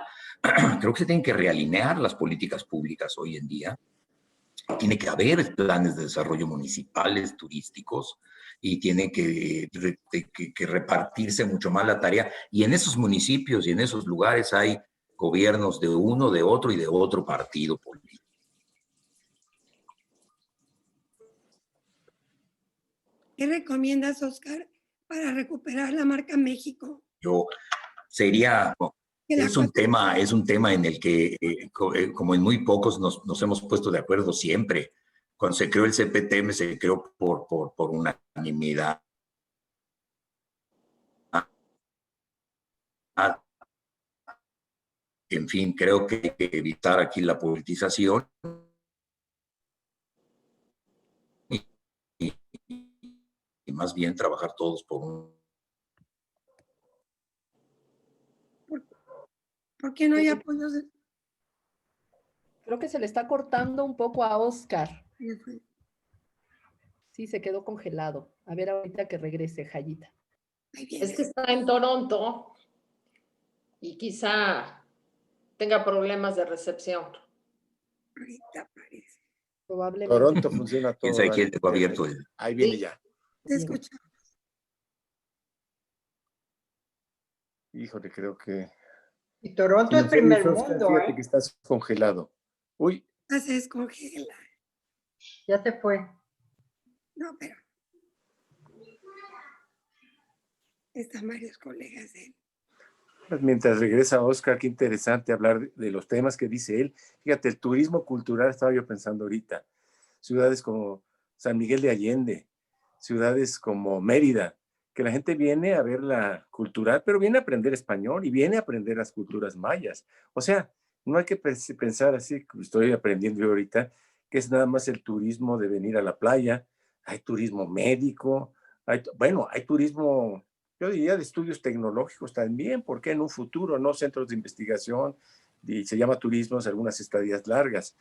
Creo que se tienen que realinear las políticas públicas hoy en día. Tiene que haber planes de desarrollo municipales, turísticos, y tiene que repartirse mucho más la tarea. Y en esos municipios y en esos lugares hay gobiernos de uno, de otro y de otro partido político. ¿Qué recomiendas, Oscar, para recuperar la marca México? Es un tema en el que, como en muy pocos, nos hemos puesto de acuerdo siempre. Cuando se creó el CPTM, se creó por unanimidad. En fin, creo que hay que evitar aquí la politización y más bien trabajar todos por un... ¿Por qué no hay apoyos? Creo que se le está cortando un poco a Oscar. Sí, se quedó congelado. A ver ahorita que regrese, Jayita. Es que está en Toronto y quizá tenga problemas de recepción. Ahorita aparece. Probablemente. Toronto funciona todo. ¿Quién sabe quién dejó abierto? Ahí viene ya. Te escucho. Híjole, creo que... Y Toronto es primer mundo, Fíjate que estás congelado. Uy. Ya se descongela. Ya se fue. No, pero están varios colegas de él. Pues mientras regresa Oscar, qué interesante hablar de los temas que dice él. Fíjate, el turismo cultural, estaba yo pensando ahorita. Ciudades como San Miguel de Allende, ciudades como Mérida, que la gente viene a ver la cultural, pero viene a aprender español y viene a aprender las culturas mayas. O sea, no hay que pensar así, como estoy aprendiendo yo ahorita, que es nada más el turismo de venir a la playa. Hay turismo médico, hay turismo, yo diría, de estudios tecnológicos también, porque en un futuro, ¿no? Centros de investigación, y se llama turismo, algunas estadías largas.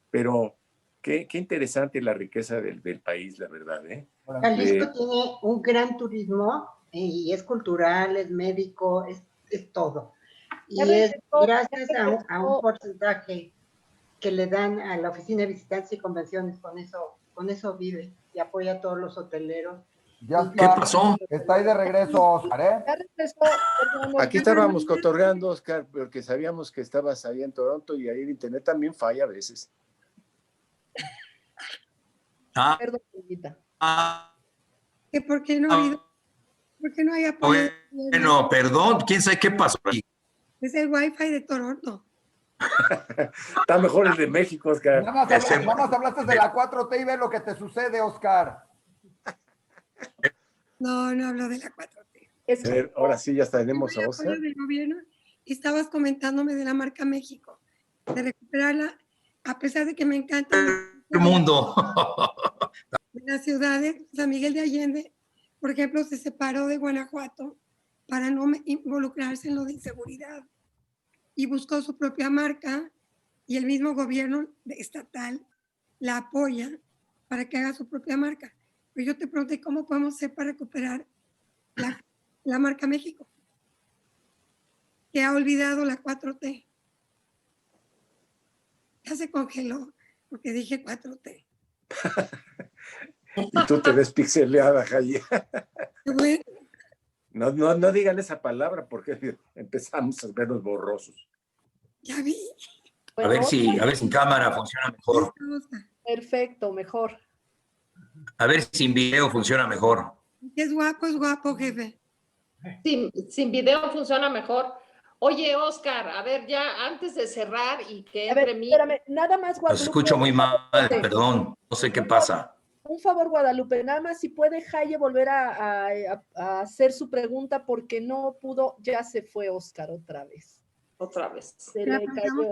Pero qué interesante la riqueza del país, la verdad, ¿eh? Jalisco tiene un gran turismo y es cultural, es médico, es todo. Y es gracias a un porcentaje que le dan a la Oficina de Visitantes y Convenciones, con eso vive y apoya a todos los hoteleros. Ya ¿Qué pasó? Está ahí de regreso, Oscar, ¿eh? Ya regresó. Aquí estábamos cotorreando, Oscar, porque sabíamos que estabas ahí en Toronto y ahí el internet también falla a veces. Perdón, Jayita. ¿Que por qué no ha habido? ¿Por qué no hay apoyo? Bueno, perdón, quién sabe qué pasó ahí. Es el Wi-Fi de Toronto. Está mejor el de México, Oscar. Nada más hablaste de la 4T y ve lo que te sucede, Oscar. No hablo de la 4T. A ver, ahora sí ya tenemos a Oscar. Del gobierno, y estabas comentándome de la marca México, de recuperarla, a pesar de que me encanta el mundo. Las ciudades, San Miguel de Allende, por ejemplo, se separó de Guanajuato para no involucrarse en lo de inseguridad y buscó su propia marca y el mismo gobierno estatal la apoya para que haga su propia marca. Pero yo te pregunté cómo podemos hacer para recuperar la marca México, que ha olvidado la 4T. Ya se congeló porque dije 4T. Y tú te ves pixeleada, Jaya. Bueno, No digan esa palabra porque empezamos a vernos borrosos. Ya vi. A ver si en cámara funciona mejor. Perfecto, mejor. A ver si en video funciona mejor. Es guapo, jefe. Sin video funciona mejor. Oye, Oscar, a ver, ya antes de cerrar y que A ver, entre mí. espérame, nada más, Guadalupe. Los escucho muy mal, perdón. No sé qué pasa. Un favor, Guadalupe, nada más si puede Jaye volver a hacer su pregunta porque no pudo, ya se fue Oscar otra vez. Otra vez. Se le cayó.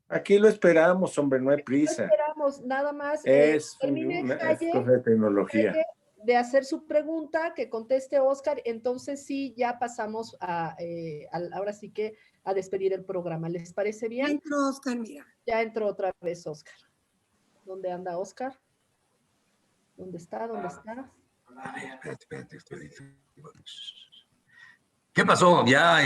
Aquí lo esperamos, hombre, no hay prisa. Esperamos, nada más. Es termine una Jaye, cosa de tecnología. Jaye, de hacer su pregunta, que conteste Oscar, entonces sí, ya pasamos ahora sí que a despedir el programa. ¿Les parece bien? Ya entró Oscar, mira. Ya entró otra vez Oscar. ¿Dónde anda Oscar? ¿Dónde está? ¿Dónde está? A ver, espérate. ¿Qué pasó? Ya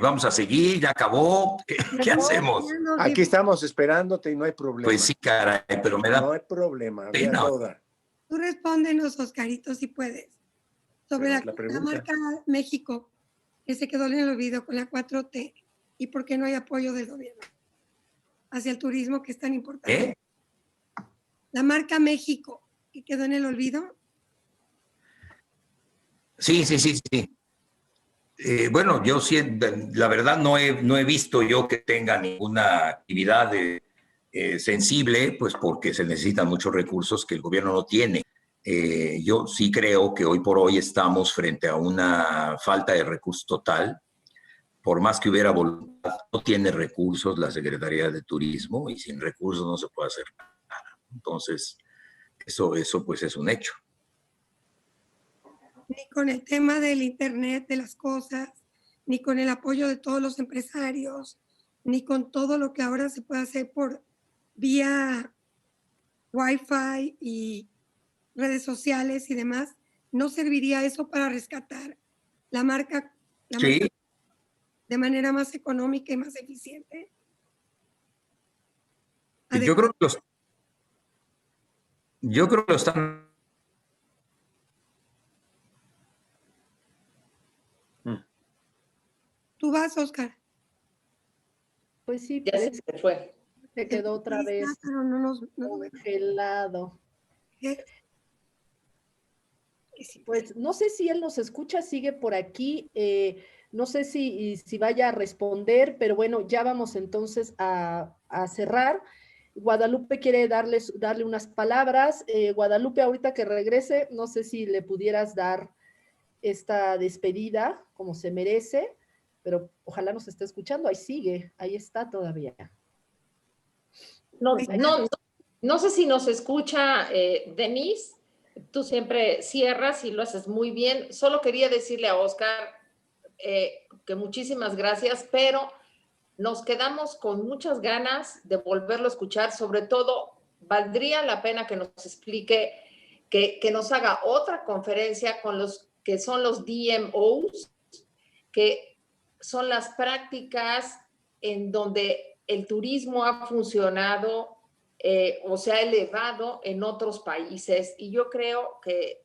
vamos a seguir, ya acabó. ¿Qué hacemos? Aquí estamos esperándote y no hay problema. Pues sí, caray, pero me da. No hay problema, vea pena. toda. Tú respóndenos, Oscarito, si puedes. Sobre la marca México, que se quedó en el olvido con la 4T, y por qué no hay apoyo del gobierno hacia el turismo, que es tan importante. La marca México, que quedó en el olvido. Sí. Bueno, yo sí, la verdad no he visto yo que tenga ninguna actividad sensible, pues porque se necesitan muchos recursos que el gobierno no tiene. Yo sí creo que hoy por hoy estamos frente a una falta de recursos total. Por más que hubiera voluntad, no tiene recursos la Secretaría de Turismo y sin recursos no se puede hacer nada. Entonces, eso pues es un hecho. Ni con el tema del Internet de las cosas, ni con el apoyo de todos los empresarios, ni con todo lo que ahora se puede hacer por vía Wi-Fi y redes sociales y demás, ¿no serviría eso para rescatar la marca de manera más económica y más eficiente? Yo creo que lo están. ¿Tú vas, Oscar? Pues sí, ya se fue. Se quedó otra vez pero no congelado. Pues no sé si él nos escucha, sigue por aquí. No sé si vaya a responder, pero bueno, ya vamos entonces a cerrar. Guadalupe quiere darle unas palabras. Guadalupe, ahorita que regrese, no sé si le pudieras dar esta despedida como se merece, pero ojalá nos esté escuchando. Ahí sigue, ahí está todavía. No sé si nos escucha Denise. Tú siempre cierras y lo haces muy bien. Solo quería decirle a Oscar que muchísimas gracias, pero nos quedamos con muchas ganas de volverlo a escuchar. Sobre todo, valdría la pena que nos explique, que nos haga otra conferencia con los que son los DMOs, que son las prácticas en donde el turismo ha funcionado o se ha elevado en otros países, y yo creo que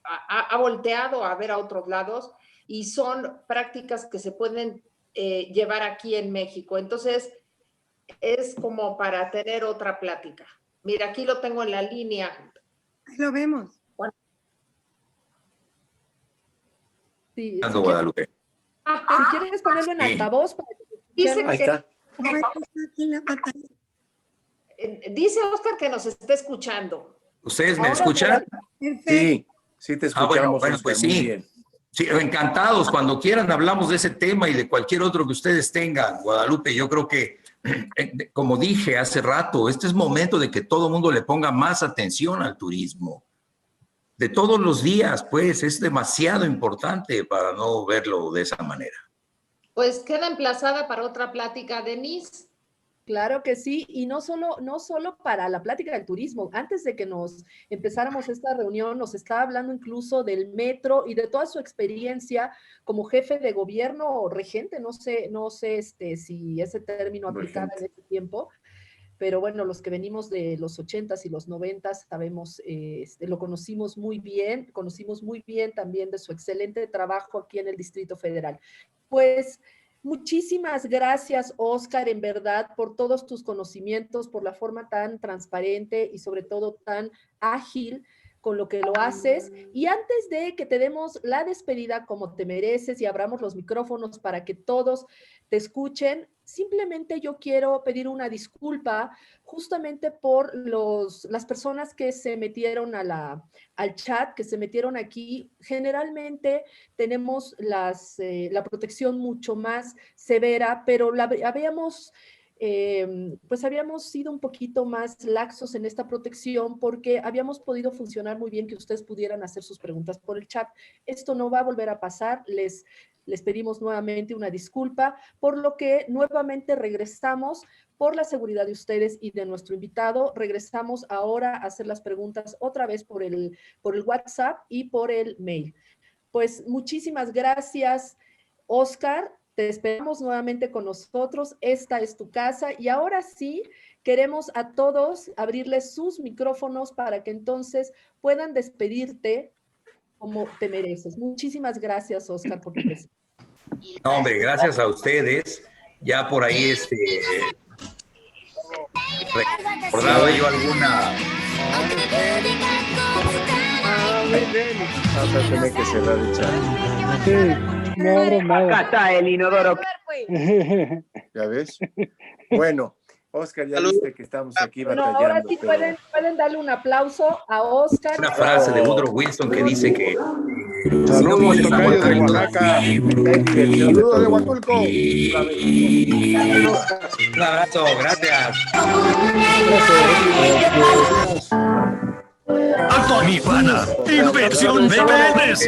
ha volteado a ver a otros lados y son prácticas que se pueden llevar aquí en México. Entonces, es como para tener otra plática. Mira, aquí lo tengo en la línea. Ahí lo vemos. Bueno. Sí, Guadalupe. Si quieres ponerlo en altavoz. Para que dice ahí está. Dice Oscar que nos está escuchando. ¿Ustedes me escuchan? Sí, te escuchamos. Bueno, pues sí. Muy bien. Sí, encantados. Cuando quieran hablamos de ese tema y de cualquier otro que ustedes tengan, Guadalupe. Yo creo que, como dije hace rato, este es momento de que todo el mundo le ponga más atención al turismo. De todos los días, pues, es demasiado importante para no verlo de esa manera. Pues queda emplazada para otra plática, Denise. Claro que sí, y no solo para la plática del turismo. Antes de que nos empezáramos esta reunión, nos estaba hablando incluso del metro y de toda su experiencia como jefe de gobierno o regente, no sé si ese término aplicaba en ese tiempo, pero bueno, los que venimos de los 80s y los 90s sabemos, lo conocimos muy bien también de su excelente trabajo aquí en el Distrito Federal. Pues muchísimas gracias, Óscar, en verdad, por todos tus conocimientos, por la forma tan transparente y sobre todo tan ágil con lo que lo haces. Y antes de que te demos la despedida como te mereces y abramos los micrófonos para que todos te escuchen, simplemente yo quiero pedir una disculpa justamente por las personas que se metieron al chat, que se metieron aquí. Generalmente tenemos la protección mucho más severa, pero habíamos sido un poquito más laxos en esta protección porque habíamos podido funcionar muy bien que ustedes pudieran hacer sus preguntas por el chat. Esto no va a volver a pasar, les pedimos nuevamente una disculpa, por lo que nuevamente regresamos por la seguridad de ustedes y de nuestro invitado. Regresamos ahora a hacer las preguntas otra vez por el WhatsApp y por el mail. Pues muchísimas gracias, Óscar. Te esperamos nuevamente con nosotros. Esta es tu casa. Y ahora sí, queremos a todos abrirles sus micrófonos para que entonces puedan despedirte como te mereces. Muchísimas gracias, Óscar, por tu presencia. No, hombre, gracias a ustedes. Ya por ahí recordaba yo alguna. Vamos a tener que cerrar el chat. Sí, no abro nada. Acá está el inodoro. ¿Ya ves? Bueno, Óscar, ya viste que estamos aquí batallando. Ahora sí pueden darle un aplauso a Óscar. Una frase de Woodrow Wilson que dice que Saludos, tocayo de Oaxaca. Saludos de Huatulco. Un abrazo, gracias. Alto, mi pana. Invención de